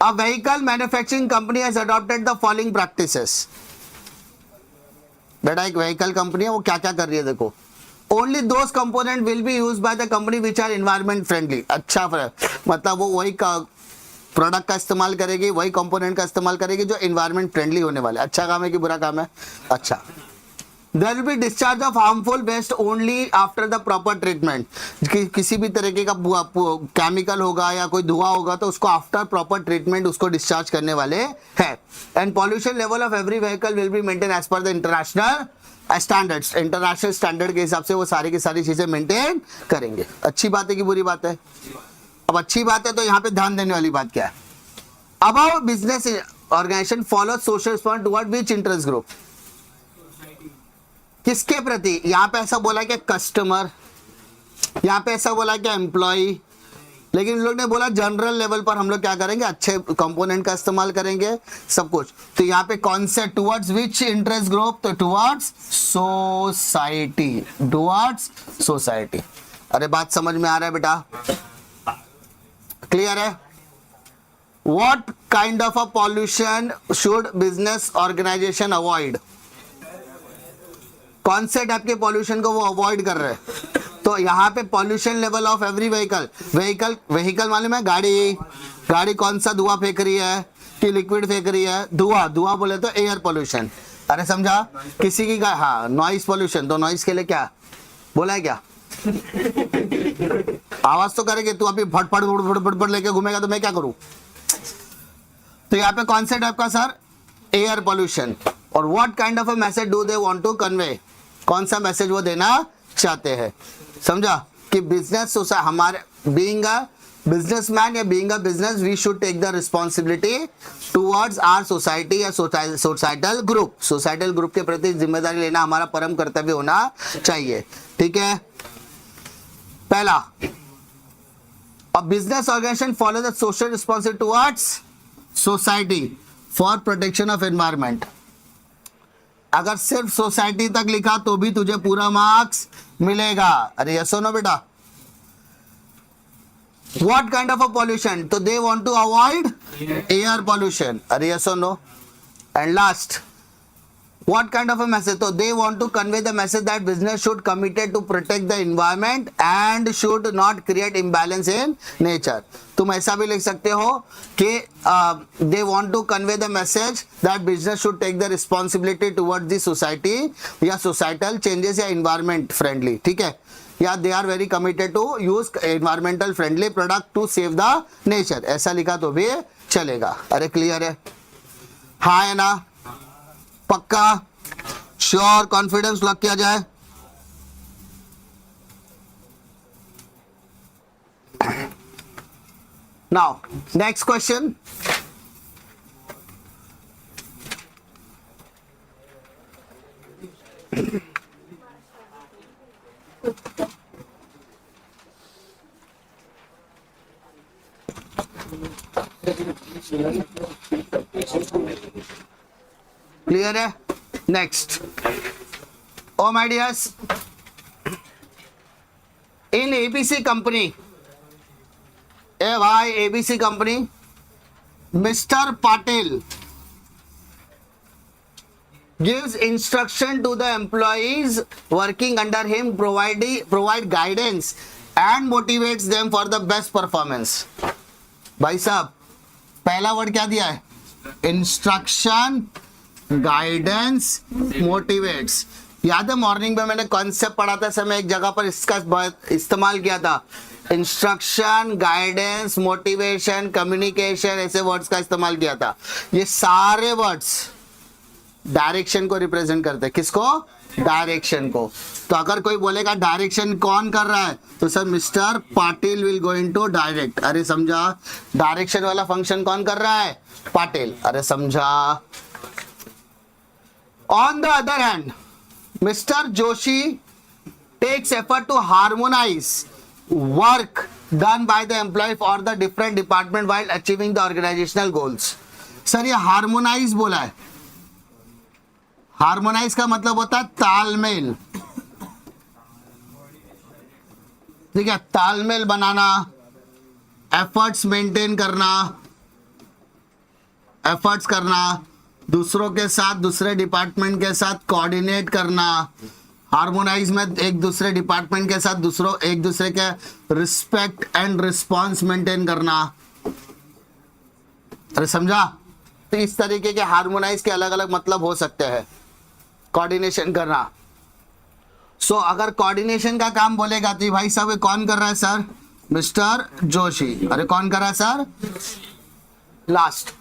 a vehicle manufacturing company has adopted the following practices. बेटा एक व्हीकल कंपनी है, वो क्या क्या कर रही है देखो। Only those component will be use by the company which are environment friendly. अच्छा मतलब वो वही प्रोडक्ट का इस्तेमाल करेगी, वही कंपोनेंट का इस्तेमाल करेगी जो इन्वायरमेंट फ्रेंडली होने वाले। अच्छा काम है कि बुरा काम है? अच्छा। There will be discharge of harmful waste only after the proper treatment. किसी भी तरीके का केमिकल होगा या कोई धुआं होगा तो उसको आफ्टर प्रॉपर ट्रीटमेंट उसको डिस्चार्ज करने वाले हैं। And pollution level of every vehicle will be maintain as per the international standards. International standard के हिसाब से वो सारी की सारी चीजें मेंटेन करेंगे। अच्छी बात है कि बुरी बात है? अब अच्छी बात है तो यहाँ पे ध्यान देने वाली बात क्या है? About business organization follow social response toward which interest group. किसके प्रति? यहां पे ऐसा बोला कि कस्टमर, यहां पे ऐसा बोला कि एम्प्लॉय, लेकिन लोग ने बोला जनरल लेवल पर हम लोग क्या करेंगे, अच्छे कंपोनेंट का इस्तेमाल करेंगे सब कुछ। तो यहाँ पे concept towards which interest group, तो टुवर्ड्स सोसाइटी, टुवर्ड्स सोसाइटी। अरे बात समझ में आ रहा है बेटा? क्लियर है? What kind of a pollution should business organization avoid? कौन से टाइप के पॉल्यूशन को वो अवॉइड कर रहे हैं? तो यहाँ पे pollution level of every vehicle मालूम है? गाड़ी कौन सा धुआं फेंक रही है कि लिक्विड फेंक रही है? धुआं बोले तो एयर पॉल्यूशन। अरे समझा? किसी की हाँ नॉइस पॉल्यूशन, तो नॉइस के लिए क्या बोला है? क्या आवाज तो करेगी? तू अभी फटफट लेके घूमेगा तो मैं क्या करूं? तो यहाँ पे कौन से टाइप का सर? Air pollution. और what kind of a message do they want to convey? कौन सा मैसेज वो देना चाहते हैं? समझा? कि बिजनेस हमारे बीइंग अ बिजनेसमैन या being a business we should take the responsibility towards our society या सोसाइटल ग्रुप। सोसाइटल ग्रुप के प्रति जिम्मेदारी लेना हमारा परम कर्तव्य होना चाहिए। ठीक है? पहला, a business organization follow the social responsibility towards society for protection of environment। अगर सिर्फ सोसाइटी तक लिखा तो भी तुझे पूरा मार्क्स मिलेगा। अरे यस और नो बेटा? What kind of a pollution? तो they want to avoid air pollution। अरे यस और no? And last, what kind of a message? So they want to convey the message that business should committed to protect the environment and should not create imbalance in nature। तुम ऐसा भी लिख सकते हो कि they want to convey the message that business should take the responsibility towards the society या societal changes या environment friendly। ठीक है? या they are very committed to use environmental friendly product to save the nature। ऐसा लिखा तो भी चलेगा। अरे क्लियर है? हाँ है ना? पक्का? श्योर? कॉन्फिडेंस लॉक किया जाए? Now next question. क्लियर है? Next. Oh my dears, in ABC company, ए भाई ABC company, mister Patil gives instruction to the employees working under him, provide guidance and motivates them for the best performance। भाई साहब पहला word क्या दिया है? Instruction, guidance, motivates. याद है मॉर्निंग में मैंने कॉन्सेप्ट पढ़ा था समय एक जगह पर इसका इस्तेमाल किया था। इंस्ट्रक्शन, गाइडेंस, मोटिवेशन, कम्युनिकेशन, ऐसे वर्ड्स का इस्तेमाल किया था। ये सारे वर्ड्स डायरेक्शन को रिप्रेजेंट करते हैं। किसको? डायरेक्शन को। तो अगर कोई बोलेगा डायरेक्शन कौन कर रहा है, तो sir mister Patil will going to direct. अरे समझा? डायरेक्शन वाला फंक्शन कौन कर रहा है? पाटिल। अरे समझा? On the other hand mister Joshi takes effort to harmonize work done by the employee for the different department while achieving the organizational goals। Sir ये हार्मोनाइज बोला है। हार्मोनाइज का मतलब होता है तालमेल। ठीक है? तालमेल बनाना, एफर्ट्स मेंटेन करना, एफर्ट्स करना, दूसरों के साथ, दूसरे डिपार्टमेंट के साथ कोऑर्डिनेट करना, हार्मोनाइज में एक दूसरे डिपार्टमेंट के साथ एक दूसरे के रिस्पेक्ट एंड रिस्पॉन्स मेंटेन करना। अरे समझा? तो इस तरीके के हार्मोनाइज के अलग अलग मतलब हो सकते हैं। कोऑर्डिनेशन करना। सो अगर कोऑर्डिनेशन का काम बोलेगा तो भाई साहब कौन कर रहा है सर? मिस्टर जोशी। अरे कौन कर रहा है sir? Last,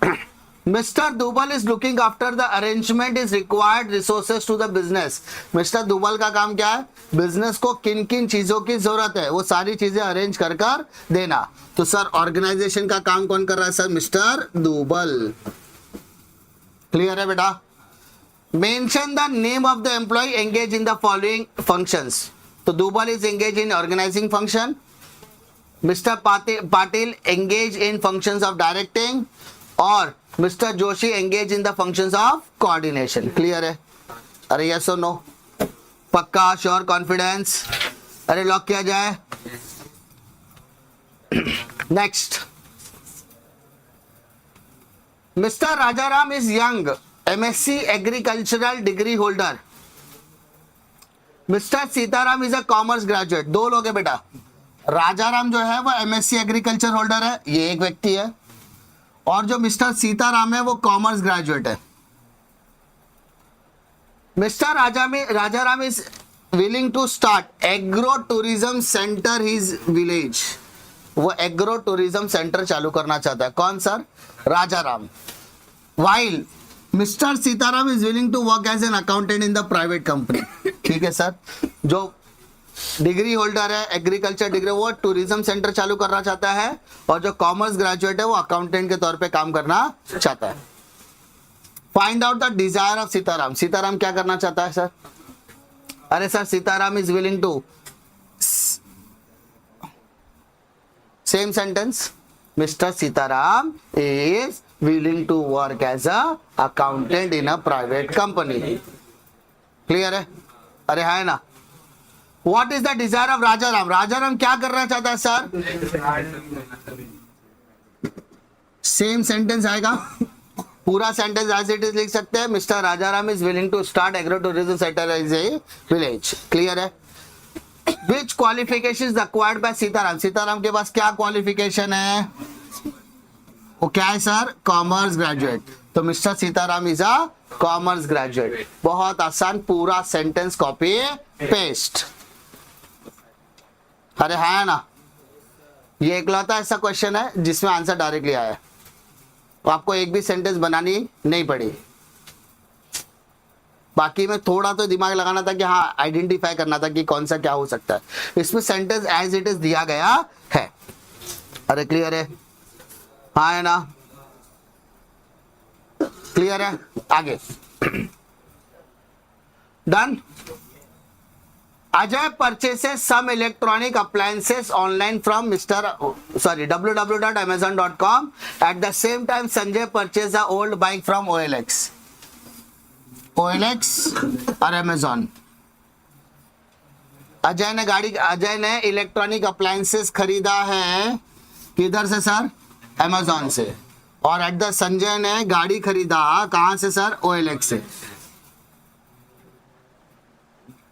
mister Dubal is looking after the arrangement is required resources to the business. Mister Dubal का काम क्या है? बिजनेस को किन किन चीजों की जरूरत है वो सारी चीजें अरेंज कर कर देना। तो सर ऑर्गेनाइजेशन का काम कौन कर रहा है सर? मिस्टर दुबल। क्लियर है बेटा? Mention the name of the employ engage in the following functions. तो Dubal is engage in organizing function, mister Patil engage in functions of directing और mister Joshi engage in the functions of coordination। Clear है? अरे yes और no? पक्का? Sure? Confidence? अरे lock किया जाए। Next, mister Rajaram is young, MSc agricultural degree holder. Mister Sitaram is a commerce graduate. दो लोग है बेटा। राजाराम जो है वो MSc एग्रीकल्चर होल्डर है, ये एक व्यक्ति है, और जो मिस्टर सीताराम है वो कॉमर्स ग्रेजुएट है। Mister Rajaram is willing to start agro tourism center his village. वो एग्रो टूरिज्म सेंटर चालू करना चाहता है। कौन sir? Rajaram. While mister Sitaram is willing to work as an accountant in the private company. ठीक है सर? जो डिग्री होल्डर है एग्रीकल्चर डिग्री, वो टूरिज्म सेंटर चालू करना चाहता है, और जो कॉमर्स ग्रेजुएट है वो अकाउंटेंट के तौर पे काम करना चाहता है। Find out the desire of Sitaram. Sitaram क्या करना चाहता है सर? अरे sir Sitaram is willing to, same sentence, mister Sitaram is willing to work as a accountant in a private company. Clear है? अरे है ना? What is the desire of Rajaram? Rajaram क्या करना चाहता है सर? सेम सेंटेंस आएगा, पूरा सेंटेंस एज इट इज लिख सकते हैं। Mister Rajaram is willing to start agro tourism centre as a village. Clear है? Which qualification is acquired by Sitaram? Sitaram के पास क्या क्वालिफिकेशन है? वो क्या है सर? Commerce graduate. तो mister Sitaram is a commerce graduate. बहुत आसान, पूरा सेंटेंस कॉपी पेस्ट। अरे है ना? ये इकलौता ऐसा क्वेश्चन है जिसमें आंसर डायरेक्टली आया है, तो आपको एक भी सेंटेंस बनानी नहीं पड़ी। बाकी में थोड़ा तो दिमाग लगाना था कि हाँ आइडेंटिफाई करना था कि कौन सा क्या हो सकता है। इसमें सेंटेंस एज इट इज दिया गया है। अरे क्लियर है? हाँ है ना? क्लियर है? आगे done. Ajay purchases some electronic appliances online from www.amazon.com. At the same time, Sanjay purchased an old bike from OLX. OLX और Amazon। अजय ने इलेक्ट्रॉनिक अप्लायंसेस खरीदा है किधर से सर? Amazon से। और एट द संजय ने गाड़ी खरीदा कहां से सर? OLX से।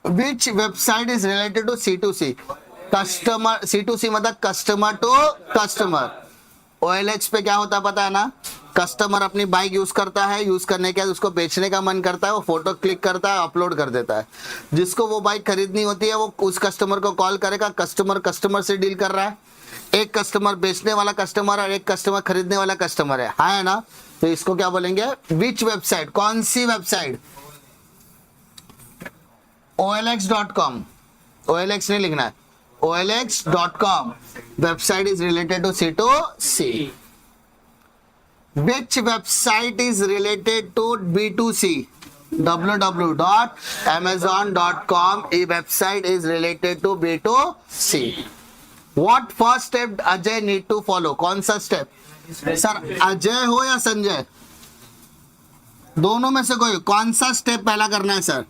Which website is related to C2C? Customer, C2C मतलब कस्टमर टू कस्टमर। OLX पे क्या होता है पता है ना? कस्टमर अपनी बाइक यूज करता है, यूज करने के बाद उसको बेचने का मन करता है, वो फोटो क्लिक करता है, अपलोड कर देता है। जिसको वो बाइक खरीदनी होती है वो उस कस्टमर को कॉल करेगा। कस्टमर से डील कर रहा है। एक कस्टमर बेचने वाला कस्टमर और एक कस्टमर खरीदने वाला कस्टमर है, हाँ है ना? तो इसको क्या बोलेंगे? विच वेबसाइट, कौन सी वेबसाइट? OLX.com। OLX नहीं लिखना है, OLX.com website is related to C2C. Which website is related to B2C? www.amazon.com a website is related to B2C. What first step Ajay need to follow? कौन सा स्टेप सर? अजय हो या संजय, दोनों में से कोई, कौन सा स्टेप पहला करना है सर?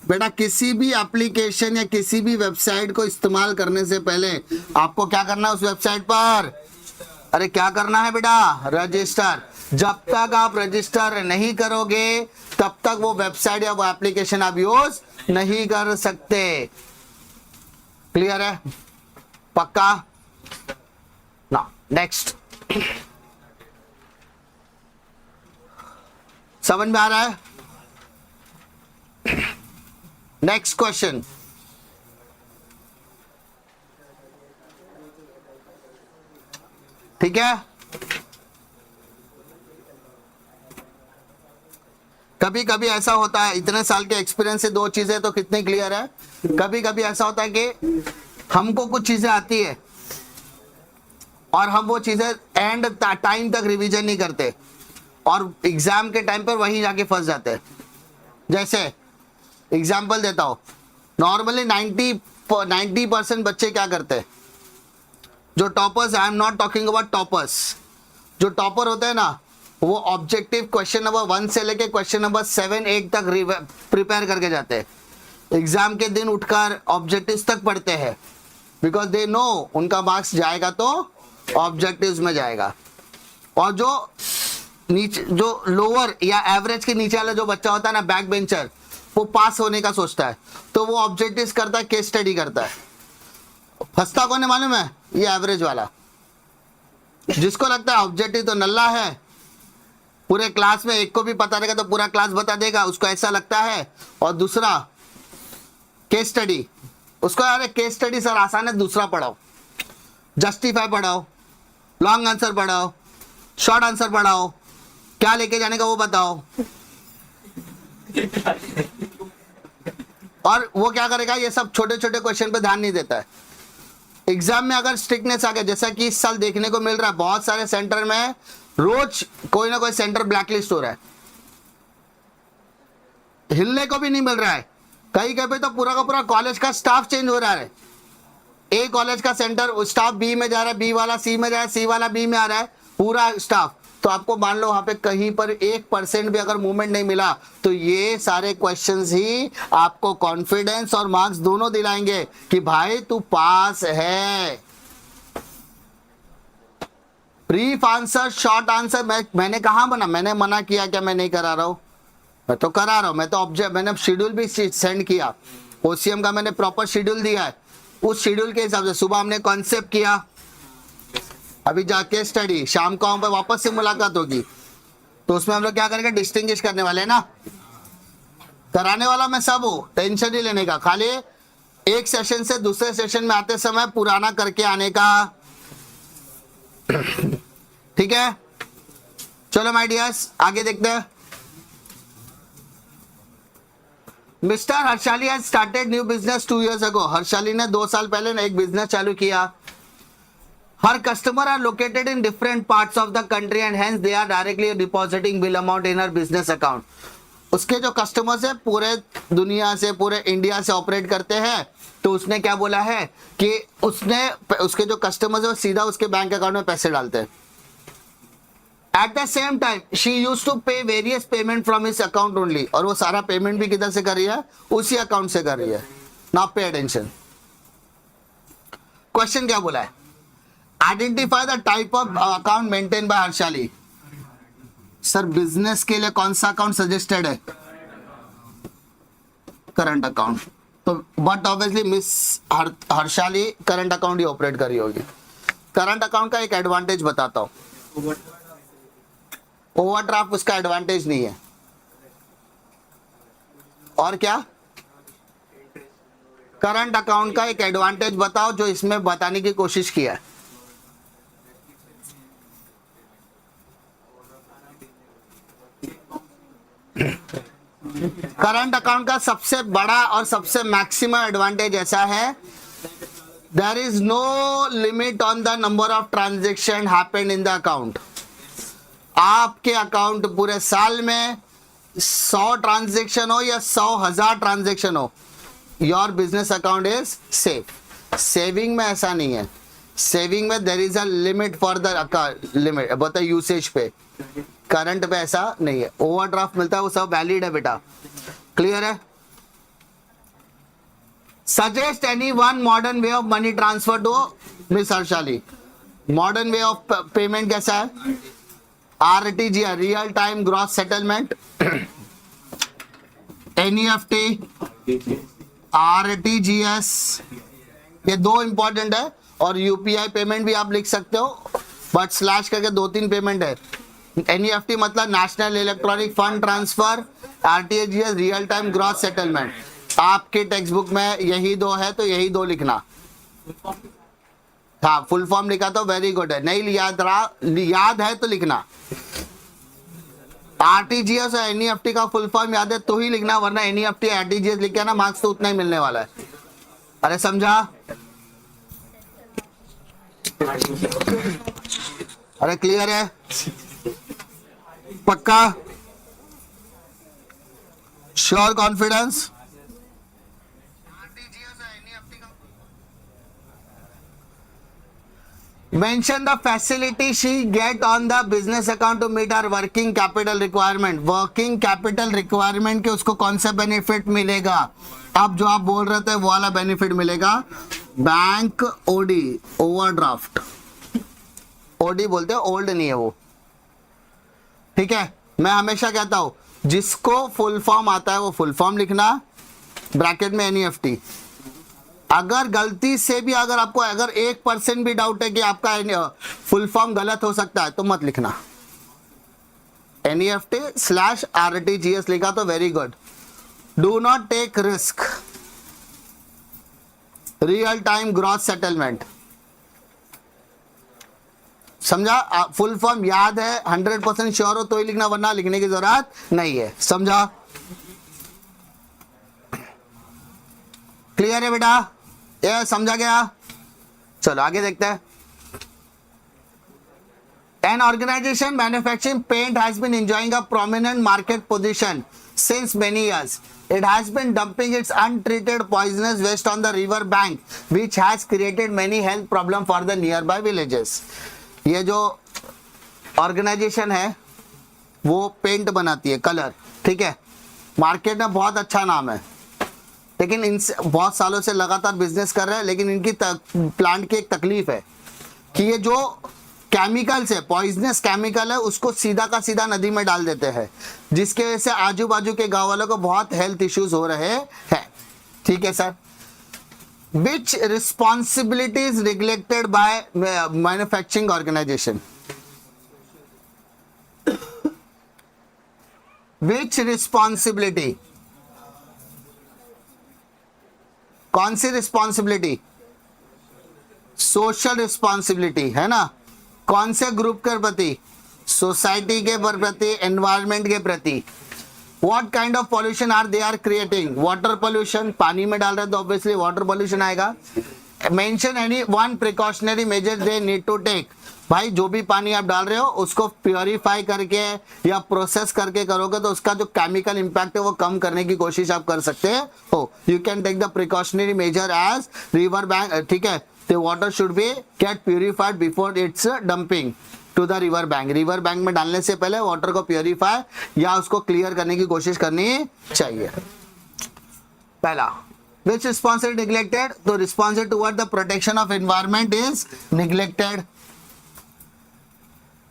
बेटा किसी भी एप्लीकेशन या किसी भी वेबसाइट को इस्तेमाल करने से पहले आपको क्या करना है उस वेबसाइट पर? अरे क्या करना है बेटा? रजिस्टर। जब तक आप रजिस्टर नहीं करोगे तब तक वो वेबसाइट या वो एप्लीकेशन आप यूज नहीं कर सकते। क्लियर है? पक्का ना? नेक्स्ट, समझ में आ रहा है? नेक्स्ट क्वेश्चन, ठीक है? कभी कभी ऐसा होता है, इतने साल के एक्सपीरियंस से दो चीजें तो कितनी क्लियर है। कभी कभी ऐसा होता है कि हमको कुछ चीजें आती है और हम वो चीजें एंड टाइम तक रिवीजन नहीं करते और एग्जाम के टाइम पर वहीं जाके फंस जाते हैं। जैसे एग्जाम्पल देता हूं, नॉर्मली 90% बच्चे क्या करते हैं, जो toppers, I am not talking about toppers, जो टॉपर होते हैं ना, वो ऑब्जेक्टिव क्वेश्चन नंबर 1 से लेके क्वेश्चन नंबर 7-8 तक प्रिपेयर करके जाते हैं। एग्जाम के दिन उठकर ऑब्जेक्टिव्स तक पढ़ते हैं, बिकॉज दे नो उनका मार्क्स जाएगा तो ऑब्जेक्टिव्स में जाएगा। और जो नीचे, जो लोअर या एवरेज के नीचे वाला जो बच्चा होता है ना, बैक बेंचर, वो पास होने का सोचता है, तो वो ऑब्जेक्टिव्स करता है, केस स्टडी करता है। फंसता कौन है मालूम है? ये एवरेज वाला, जिसको लगता है ऑब्जेक्टिव तो नल्ला है, पूरे क्लास में एक को भी पता रहेगा तो पूरा क्लास बता देगा, उसको ऐसा लगता है। और दूसरा केस स्टडी, उसको अरे केस स्टडी सर आसान है, दूसरा पढ़ाओ, जस्टिफाई पढ़ाओ, लॉन्ग आंसर पढ़ाओ, शॉर्ट आंसर पढ़ाओ, क्या लेके जाने का वो बताओ। और वो क्या करेगा, ये सब छोटे छोटे क्वेश्चन पे ध्यान नहीं देता है। एग्जाम में अगर स्ट्रिक्टनेस आ गया, जैसा कि इस साल देखने को मिल रहा है, बहुत सारे सेंटर में रोज कोई ना कोई सेंटर ब्लैकलिस्ट हो रहा है, हिलने को भी नहीं मिल रहा है। कहीं कहीं पे तो पूरा का पूरा कॉलेज का स्टाफ चेंज हो रहा है। ए कॉलेज का सेंटर स्टाफ बी में जा रहा है, बी वाला सी में जा रहा है, सी वाला बी में आ रहा है, पूरा स्टाफ। तो आपको मान लो वहां पे कहीं पर 1% भी अगर मूवमेंट नहीं मिला तो ये सारे क्वेश्चंस ही आपको कॉन्फिडेंस और मार्क्स दोनों दिलाएंगे कि भाई तू पास है। ब्रीफ आंसर, शॉर्ट आंसर, मैंने कहां बना, मैंने मना किया क्या मैं नहीं करा रहा हूं? मैं तो करा रहा हूं। मैं तो ऑब्जेक्ट, मैंने शेड्यूल भी सेंड किया, ओसीएम का मैंने प्रॉपर शेड्यूल दिया है। उस शेड्यूल के हिसाब से सुबह हमने कॉन्सेप्ट किया, अभी जाके स्टडी, शाम को हम पे वापस से मुलाकात होगी, तो उसमें हम लोग क्या करेंगे, डिस्टिंग्विश करने वाले हैं ना। कराने वाला मैं सब हूं, टेंशन नहीं लेने का, खाली एक सेशन से दूसरे सेशन में आते समय पुराना करके आने का। ठीक है, चलो माय डियर्स आगे देखते हैं। Mister Harshali has started new business 2 years ago। Harshali ने 2 साल पहले ना एक बिजनेस चालू किया। Her customer are located in different parts of the country and hence they are directly depositing bill amount in her business account. उसके जो कस्टमर्स है पूरे दुनिया से, पूरे इंडिया से ऑपरेट करते हैं। तो उसने क्या बोला है कि उसके जो कस्टमर्स है वो सीधा उसके बैंक अकाउंट में पैसे डालते हैं। At the same time she used to pay various payment from his account only. और वो सारा पेमेंट भी किधर से कर रही है? उसी अकाउंट से कर रही है। नाउ पे अटेंशन, क्वेश्चन क्या बोला है? Identify the type of account maintain by Harshali. Sir business के लिए कौन सा अकाउंट सजेस्टेड है? Current account. तो but obviously miss Harshali current account ही ऑपरेट कर रही होगी। करंट अकाउंट का एक एडवांटेज बताता हूं, ओवरड्राफ्ट उसका एडवांटेज नहीं है। और क्या? करंट अकाउंट का एक एडवांटेज बताओ जो इसमें बताने की कोशिश किया है। करंट अकाउंट का सबसे बड़ा और सबसे मैक्सिमम एडवांटेज ऐसा है, there is no limit on the number of transaction happened in the account. आपके अकाउंट पूरे साल में 100 ट्रांजेक्शन हो या 100,000 ट्रांजेक्शन हो, your business account is safe. Saving में ऐसा नहीं है। सेविंग में there is a limit for the limit बता यूसेज पे, करंट पे ऐसा नहीं है। ओवरड्राफ्ट मिलता है वो सब वैलिड है बेटा, क्लियर है? Suggest any one modern way of money transfer to miss Harshali. Modern way of payment कैसा है? RTGS real time gross settlement, NEFT, RTGS, ये दो इंपॉर्टेंट है। और UPI पेमेंट भी आप लिख सकते हो, बट स्लैश करके 2-3 पेमेंट है। NEFT मतलब national electronic fund transfer, RTGS real time gross settlement. आपके टेक्स्ट बुक में यही दो है तो यही दो लिखना। हाँ, फुल फॉर्म लिखा तो वेरी गुड है, नहीं याद रहा, याद है तो लिखना। RTGS और NEFT का फुल फॉर्म याद है तो ही लिखना, वरना NEFT RTGS लिख के ना मार्क्स तो उतना ही मिलने वाला है। अरे समझा? अरे क्लियर है? पक्का? Sure confidence? Mention the facility she get on the business account to meet her working capital requirement. Working capital requirement के उसको कौन सा बेनिफिट मिलेगा? अब जो आप बोल रहे थे वो वाला बेनिफिट मिलेगा। बैंक ओडी, ओवरड्राफ्ट, ओडी बोलते हैं, ओल्ड नहीं है वो, ठीक है। मैं हमेशा कहता हूं जिसको फुल फॉर्म आता है वो फुल फॉर्म लिखना, ब्रैकेट में NEFT। अगर गलती से भी अगर आपको अगर 1% भी डाउट है कि आपका फुल फॉर्म गलत हो सकता है तो मत लिखना। NEFT/RTGS लिखा तो very good. Do not take risk, real time gross settlement. समझा? फुल फॉर्म याद है, 100% श्योर हो तो ही लिखना, वरना लिखने की जरूरत नहीं है। समझा? क्लियर है बेटा? ये समझा गया? चलो आगे देखते हैं। An organization manufacturing paint has been enjoying a prominent market position since many years. It has been dumping its untreated poisonous waste on the river bank, which has created many health problems for the nearby villages. ये जो organisation है वो paint बनाती है, colour, ठीक है। Market में बहुत अच्छा नाम है, लेकिन इनसे बहुत सालों से लगातार बिजनेस कर रहे हैं। लेकिन इनकी प्लांट की एक तकलीफ है कि ये जो केमिकल्स है, पॉइजनस केमिकल है, उसको सीधा का सीधा नदी में डाल देते हैं, जिसके वजह से आजू बाजू के गांव वालों को बहुत हेल्थ इश्यूज हो रहे हैं। ठीक है sir. Which responsibility is neglected by manufacturing organization? Which responsibility, कौन सी रिस्पॉन्सिबिलिटी? सोशल रिस्पॉन्सिबिलिटी है ना। कौन से ग्रुप के प्रति? सोसाइटी के प्रति, एनवायरमेंट के प्रति। What kind of pollution are they are creating? Water pollution, पानी में डाल रहे हैं तो ऑब्वियसली वाटर पॉल्यूशन आएगा। Mention any one precautionary measure they need to take. भाई जो भी पानी आप डाल रहे हो उसको प्योरीफाई करके या प्रोसेस करके करोगे तो उसका जो केमिकल इंपैक्ट है वो कम करने की कोशिश आप कर सकते हो। You can take the precautionary measure as river bank, ठीक है। The water should be get purified before its dumping to the river bank. River bank में डालने से पहले वाटर को प्योरीफाई या उसको क्लियर करने की कोशिश करनी चाहिए। पहला, which responsibility neglected? तो responsibility toward the protection of environment is neglected.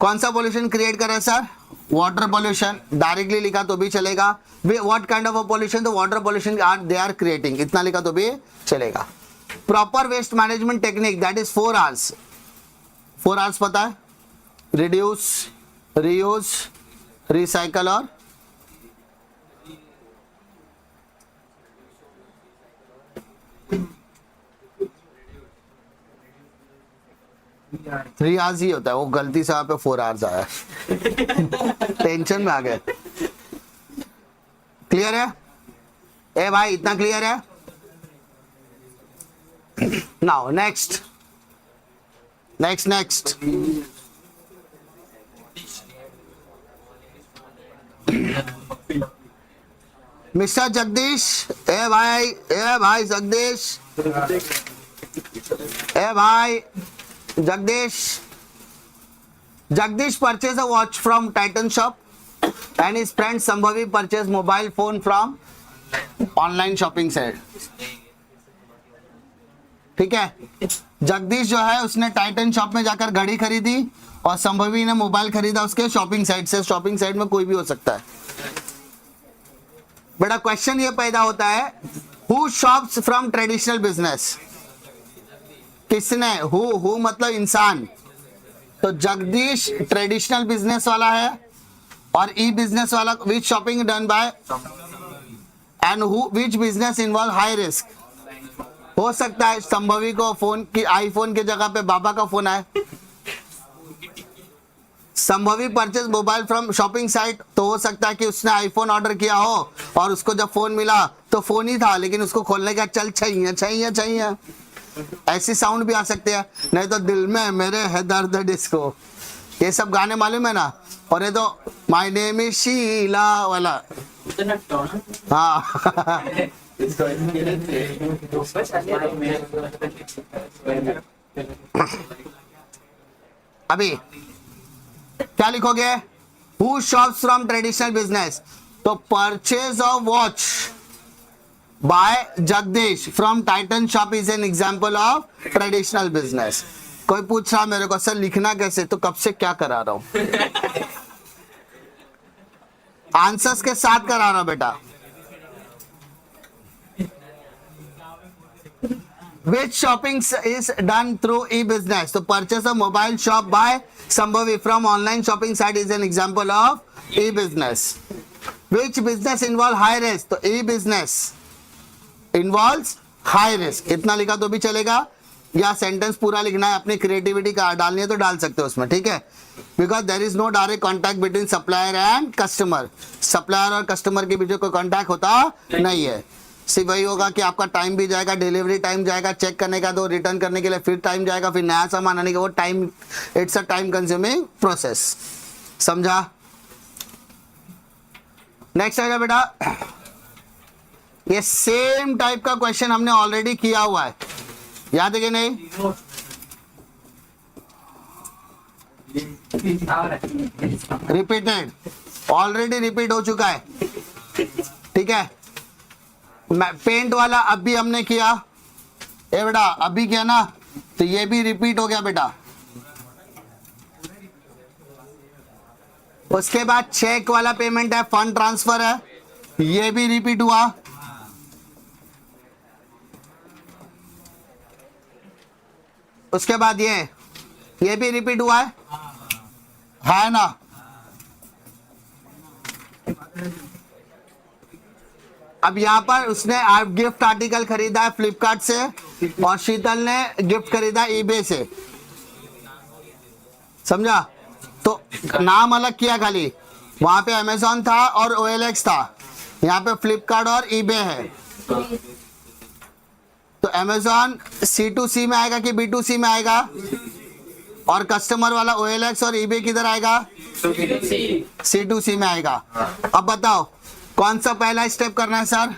कौन सा पॉल्यूशन क्रिएट कर रहा है सर? Water pollution. डायरेक्टली लिखा तो भी चलेगा। What kind of pollution? तो water pollution they are creating, इतना लिखा तो भी चलेगा। Proper waste management technique, that is 4 R's। 4 R's पता है? रिड्यूस, रीयूज, रिसाइकल और 3 R's ही होता है, वो गलती से यहाँ पे 4 R's आया टेंशन में आ गए। क्लियर है? ए भाई इतना क्लियर है? Now next next next mister Jagdish, ए भाई जगदीश, ए भाई Jagdish purchased a watch from Titan shop and his friend Sambhavi purchased mobile phone from online shopping site. ठीक है। जगदीश जो है उसने टाइटन शॉप में जाकर घड़ी खरीदी और संभवी ने मोबाइल खरीदा उसके शॉपिंग साइट से। शॉपिंग साइट में कोई भी हो सकता है। बेटा क्वेश्चन ये पैदा होता है, who shops from traditional business? किसने? हु मतलब इंसान। तो जगदीश ट्रेडिशनल बिजनेस वाला है और ई बिजनेस वाला। Which shopping done by and who which business involve high risk? हो सकता है संभवी को फोन की आईफोन की जगह पे बाबा का फोन आए। Shambhavi purchase mobile from shopping site, तो हो सकता है कि उसने आईफोन ऑर्डर किया हो और उसको जब फोन मिला तो फोन ही था, लेकिन उसको खोलने का चल चाहिए चाहिए चाहिए, ऐसी साउंड भी आ सकते हैं। नहीं तो दिल में मेरे है दर्द डिस्को, ये सब गाने मालूम है ना। और ये तो माय नेम इज शीला वाला। हाँ अभी क्या लिखोगे? Who shops from traditional business, तो purchase of watch by Jagdish from Titan shop is an example of traditional business. कोई पूछ रहा मेरे को सर लिखना कैसे, तो कब से क्या करा रहा हूं, आंसर्स के साथ करा रहा हूं बेटा। Which shopping is done through e-business? तो purchase of mobile shop by Sambhavi from online shopping site is an example of e-business. Which business involve high risk? तो e-business involves high risk। इतना लिखा तो भी चलेगा, या सेंटेंस पूरा लिखना है, अपनी क्रिएटिविटी का डालनी है तो डाल सकते हो उसमें, ठीक है। Because there is no direct contact between supplier and customer. Supplier और कस्टमर के बीच कोई कॉन्टैक्ट होता नहीं है। सिर्फ वही होगा कि आपका टाइम भी जाएगा, डिलीवरी टाइम जाएगा, चेक करने का, तो रिटर्न करने के लिए फिर टाइम जाएगा, फिर नया सामान आने का, वो time, it's a time consuming process. समझा? नेक्स्ट आएगा बेटा, ये सेम टाइप का क्वेश्चन हमने ऑलरेडी किया हुआ है, याद है कि नहीं? रिपीटेड, ऑलरेडी रिपीट हो चुका है, ठीक है। पेंट वाला अभी हमने किया, ए बेटा अभी किया ना, तो ये भी रिपीट हो गया बेटा। उसके बाद चेक वाला पेमेंट है, फंड ट्रांसफर है, ये भी रिपीट हुआ। उसके बाद ये भी रिपीट हुआ है ना। अब यहाँ पर उसने गिफ्ट आर्टिकल खरीदा है फ्लिपकार्ट से और शीतल ने गिफ्ट खरीदा ईबे से, समझा? तो नाम अलग किया, खाली वहां पे अमेजॉन था और OLX था, यहाँ पे फ्लिपकार्ट और ईबे है। तो अमेजॉन C2C में आएगा कि B2C में आएगा? और कस्टमर वाला OLX और ईबे किधर आएगा? C2C में आएगा। अब बताओ कौन सा पहला स्टेप करना है sir?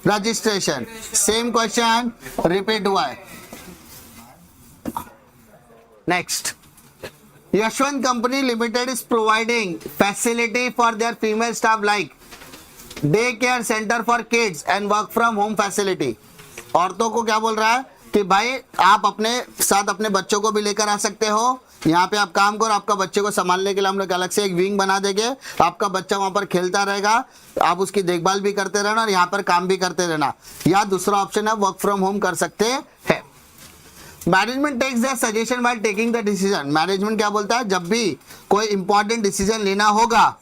Registration. Same question repeat हुआ है। Next, Yashwant company limited is providing facility for their female staff like day care centre for kids and work from home facility. औरतों को क्या बोल रहा है कि भाई आप अपने साथ अपने बच्चों को भी लेकर आ सकते हो, यहाँ पे आप काम करो, आपका बच्चे को संभालने के लिए हम लोग अलग से एक विंग बना देंगे, आपका बच्चा वहां पर खेलता रहेगा, आप उसकी देखभाल भी करते रहना और यहाँ पर काम भी करते रहना। या दूसरा ऑप्शन है वर्क फ्रॉम होम कर सकते हैं। Management takes the suggestion while taking the decision. Management क्या बोलता है, जब भी कोई इंपॉर्टेंट डिसीजन लेना होगा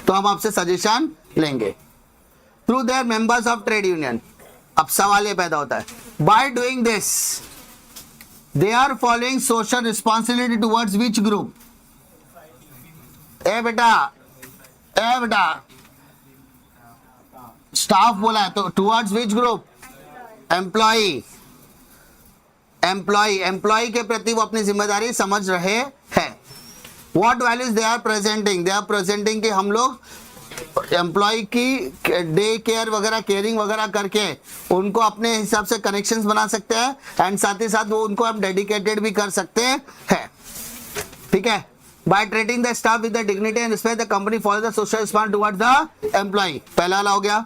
तो हम आपसे सजेशन लेंगे through their members of trade union. अब सवाल ये पैदा होता है, by doing this they are following social responsibility towards which group? ए बेटा स्टाफ बोला है तो टुवर्ड्स विच ग्रुप? एम्प्लॉय के प्रति वो अपनी जिम्मेदारी समझ रहे हैं। What values they are presenting? They are presenting कि हम लोग एम्प्लॉय की डे केयर वगैरह, केयरिंग वगैरह करके उनको अपने हिसाब से कनेक्शंस बना सकते हैं एंड साथ ही साथ वो उनको हम डेडिकेटेड भी कर सकते हैं, ठीक है। By treating the staff with the dignity and respect the company for the social response towards the employ. पहला वाला हो गया।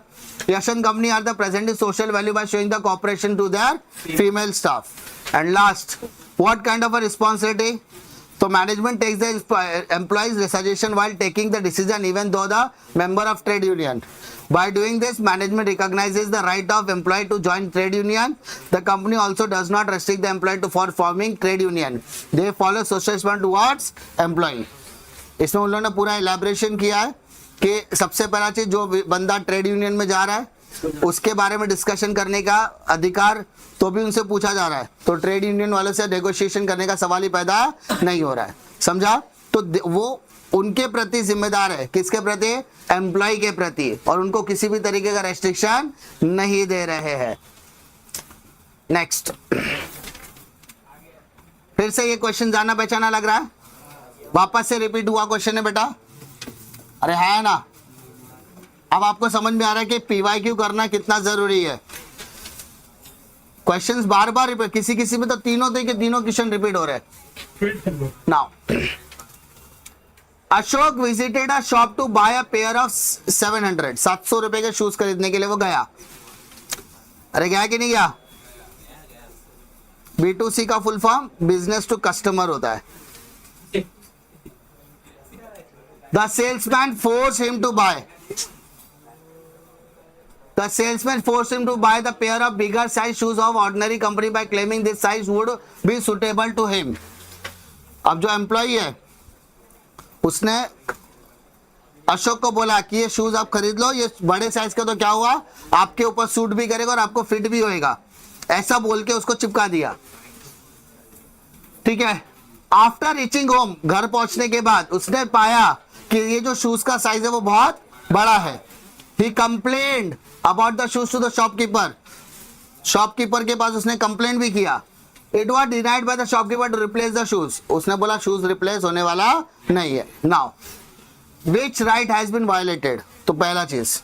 Yashwant company are the presenting social value by showing the cooperation to their female staff. And last, What kind of a responsibility? So management takes the employees' suggestion while taking the decision, even though the member of trade union. By doing this, management recognizes the right of employee to join trade union. The company also does not restrict the employee to for forming trade union. They follow social responsibility towards employee. इसमें उन लोगों ने पूरा elaboration किया है कि सबसे पहला चीज, जो बंदा ट्रेड यूनियन में जा रहा है उसके बारे में डिस्कशन करने का अधिकार तो भी उनसे पूछा जा रहा है, तो ट्रेड यूनियन वालों से नेगोशिएशन करने का सवाल ही पैदा नहीं हो रहा है, समझा? तो वो उनके प्रति जिम्मेदार है, किसके प्रति? एम्प्लॉय के प्रति, और उनको किसी भी तरीके का रेस्ट्रिक्शन नहीं दे रहे हैं। नेक्स्ट, फिर से ये क्वेश्चन जाना पहचाना लग रहा है? वापस से रिपीट हुआ क्वेश्चन है बेटा? अरे है ना? अब आपको समझ में आ रहा है कि पीवाईक्यू करना कितना जरूरी है। क्वेश्चंस बार बार रिपीट, किसी में तो तीनों के तीनों क्वेश्चन रिपीट हो रहे हैं। Now, Ashok visited a shop to buy a pair of 700 रुपए के शूज खरीदने के लिए वो गया। अरे गया कि नहीं गया? B2C का full form business to customer होता है। The salesman forced him to buy. The salesman forced him to buy the pair of bigger size shoes of ordinary company by claiming this size would be suitable to him. अब जो employee है उसने अशोक को बोला कि ये shoes आप खरीद लो, ये बड़े साइज का, तो क्या हुआ? आपके ऊपर सूट भी करेगा और आपको फिट भी होएगा, ऐसा बोल के उसको चिपका दिया। ठीक है। आफ्टर रीचिंग होम, घर पहुंचने के बाद उसने पाया कि ये जो शूज का साइज है वो बहुत बड़ा है। He complained about the shoes to the shopkeeper. Shopkeeper के पास उसने कंप्लेंट भी किया। It was denied by the shopkeeper to replace the shoes. उसने बोला शूज रिप्लेस होने वाला नहीं है। Now which right has been violated? तो पहला चीज,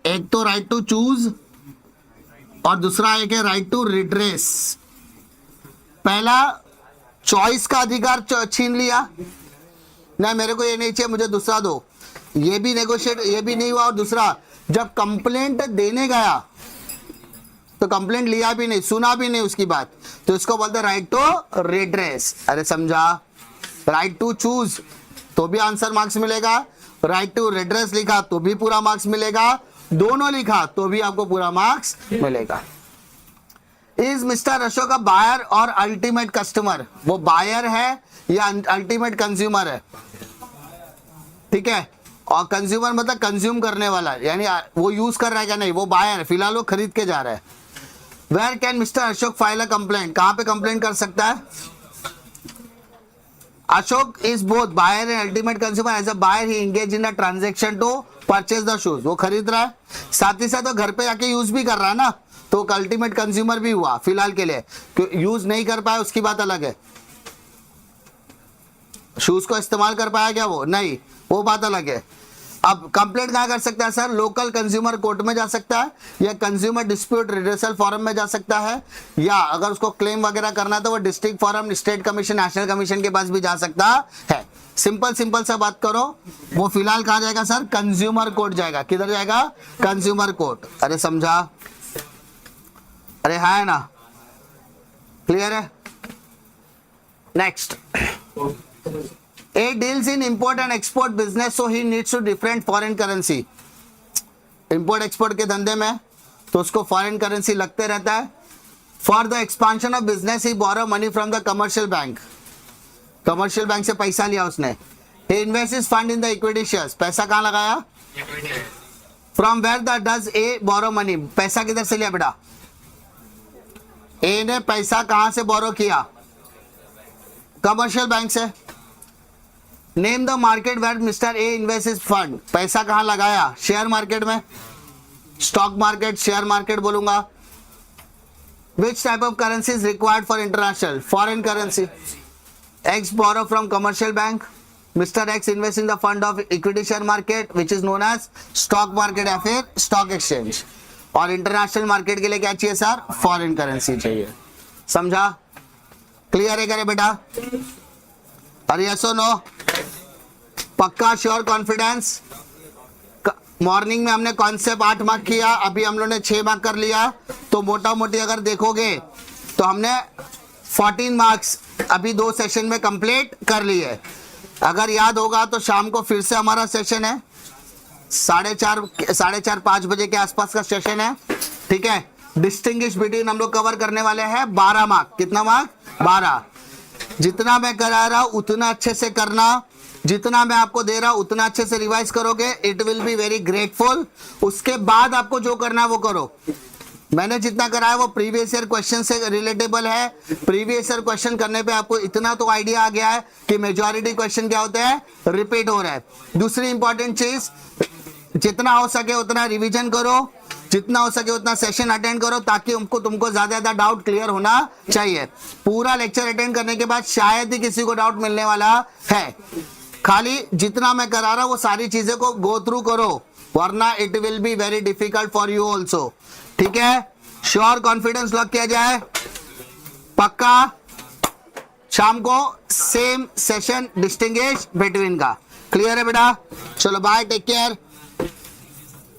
एक तो राइट टू चूज और दूसरा एक है राइट टू रिड्रेस। पहला चॉइस का अधिकार छीन लिया, ना मेरे को ये नहीं चाहिए, मुझे दूसरा दो, ये भी नेगोशिएट, ये भी नहीं हुआ। और दूसरा, जब कंप्लेंट देने गया तो कंप्लेंट लिया भी नहीं, सुना भी नहीं उसकी बात, तो इसको बोलते राइट टू रिड्रेस। अरे समझा? राइट टू चूज तो भी आंसर मार्क्स मिलेगा, राइट टू रिड्रेस लिखा तो भी पूरा मार्क्स मिलेगा, दोनों लिखा तो भी आपको पूरा मार्क्स मिलेगा। Is mister Ashok a buyer और अल्टीमेट कस्टमर? वो बायर है या अल्टीमेट कंज्यूमर है? ठीक है। और कंज्यूमर मतलब कंज्यूम करने वाला, यानी वो यूज कर रहा है क्या? नहीं, वो बायर है, फिलहाल वो खरीद के जा रहा है। Where can mister Ashok file a complaint? कहां पे कंप्लेंट कर सकता है? Ashok is both buyer and ultimate consumer. As a buyer he engage in a transaction to purchase the shoes. वो खरीद रहा है, साथ ही साथ वो घर पे जाके यूज भी कर रहा है ना, तो अल्टीमेट कंज्यूमर भी हुआ फिलहाल के लिए। यूज नहीं कर पाया उसकी बात अलग है। शूज को इस्तेमाल कर पाया क्या? वो नहीं, वो बात अलग है। अब कंप्लेंट कहां कर सकता है सर? लोकल कंज्यूमर कोर्ट में जा सकता है, या कंज्यूमर डिस्प्यूट रिड्रेसल फोरम में जा सकता है, या अगर उसको क्लेम वगैरह करना है तो वो district forum, state commission, national commission के पास भी जा सकता है। सिंपल सा बात करो। वो फिलहाल कहां जाएगा सर? कंज्यूमर कोर्ट जाएगा। किधर जाएगा? Consumer court. अरे समझा? अरे है ना? क्लियर है? Next, A deals in import and export business, so he needs to different foreign currency. Import export के धंधे में तो उसको foreign currency लगते रहता है। For the expansion of business, he borrow money from the commercial bank. Commercial bank से पैसा लिया उसने। He invests his fund in the equity shares. पैसा कहाँ लगाया? From where does A borrow money? पैसा किधर से लिया बेटा? A ने पैसा कहाँ से borrow किया? कमर्शियल बैंक से। Name the market where mister A invest his fund. पैसा कहां लगाया? शेयर मार्केट में। स्टॉक मार्केट, शेयर मार्केट बोलूंगा। Which type of currency is required for international? Foreign currency. X borrow from commercial bank. Mister X invest in the fund of equity share market which is known as stock market या फिर stock exchange. और international market के लिए क्या चाहिए sir? Foreign currency चाहिए। समझा? Clear है करे बेटा? अरे यस और नो? पक्का? श्योर? कॉन्फिडेंस? मॉर्निंग में हमने कॉन्सेप्ट 8 मार्क किया, अभी हम लोग ने 6 मार्क कर लिया, तो मोटा मोटी अगर देखोगे तो हमने 14 मार्क्स अभी 2 सेशन में कंप्लीट कर लिए। अगर याद होगा तो शाम को फिर से हमारा सेशन है, 4:30 5 बजे के आसपास का सेशन है, ठीक है। डिस्टिंग्विश बिटवीन हम लोग कवर करने वाले हैं 12 मार्क। कितना मार्क? 12। जितना मैं करा रहा हूं उतना अच्छे से करना, जितना मैं आपको दे रहा हूं उतना अच्छे से रिवाइज करोगे, it will be very grateful. उसके बाद आपको जो करना है वो करो। मैंने जितना कराया वो प्रीवियस ईयर क्वेश्चन से रिलेटेबल है। प्रीवियस ईयर क्वेश्चन करने पे आपको इतना तो आइडिया आ गया है कि मेजॉरिटी क्वेश्चन क्या होते हैं, रिपीट हो रहा है। दूसरी इंपॉर्टेंट चीज, जितना हो सके उतना रिवीजन करो, जितना हो सके उतना सेशन अटेंड करो, ताकि तुमको ज्यादा डाउट क्लियर होना चाहिए। पूरा लेक्चर अटेंड करने के बाद शायद ही किसी को डाउट मिलने वाला है। खाली जितना मैं करा रहा हूं वो सारी चीजें को गो थ्रू करो, वरना it will be very difficult for you also, ठीक है। श्योर कॉन्फिडेंस लॉक किया जाए, पक्का। शाम को सेम सेशन डिस्टिंग्विश बिटवीन का, क्लियर है बेटा? चलो बाय, टेक केयर।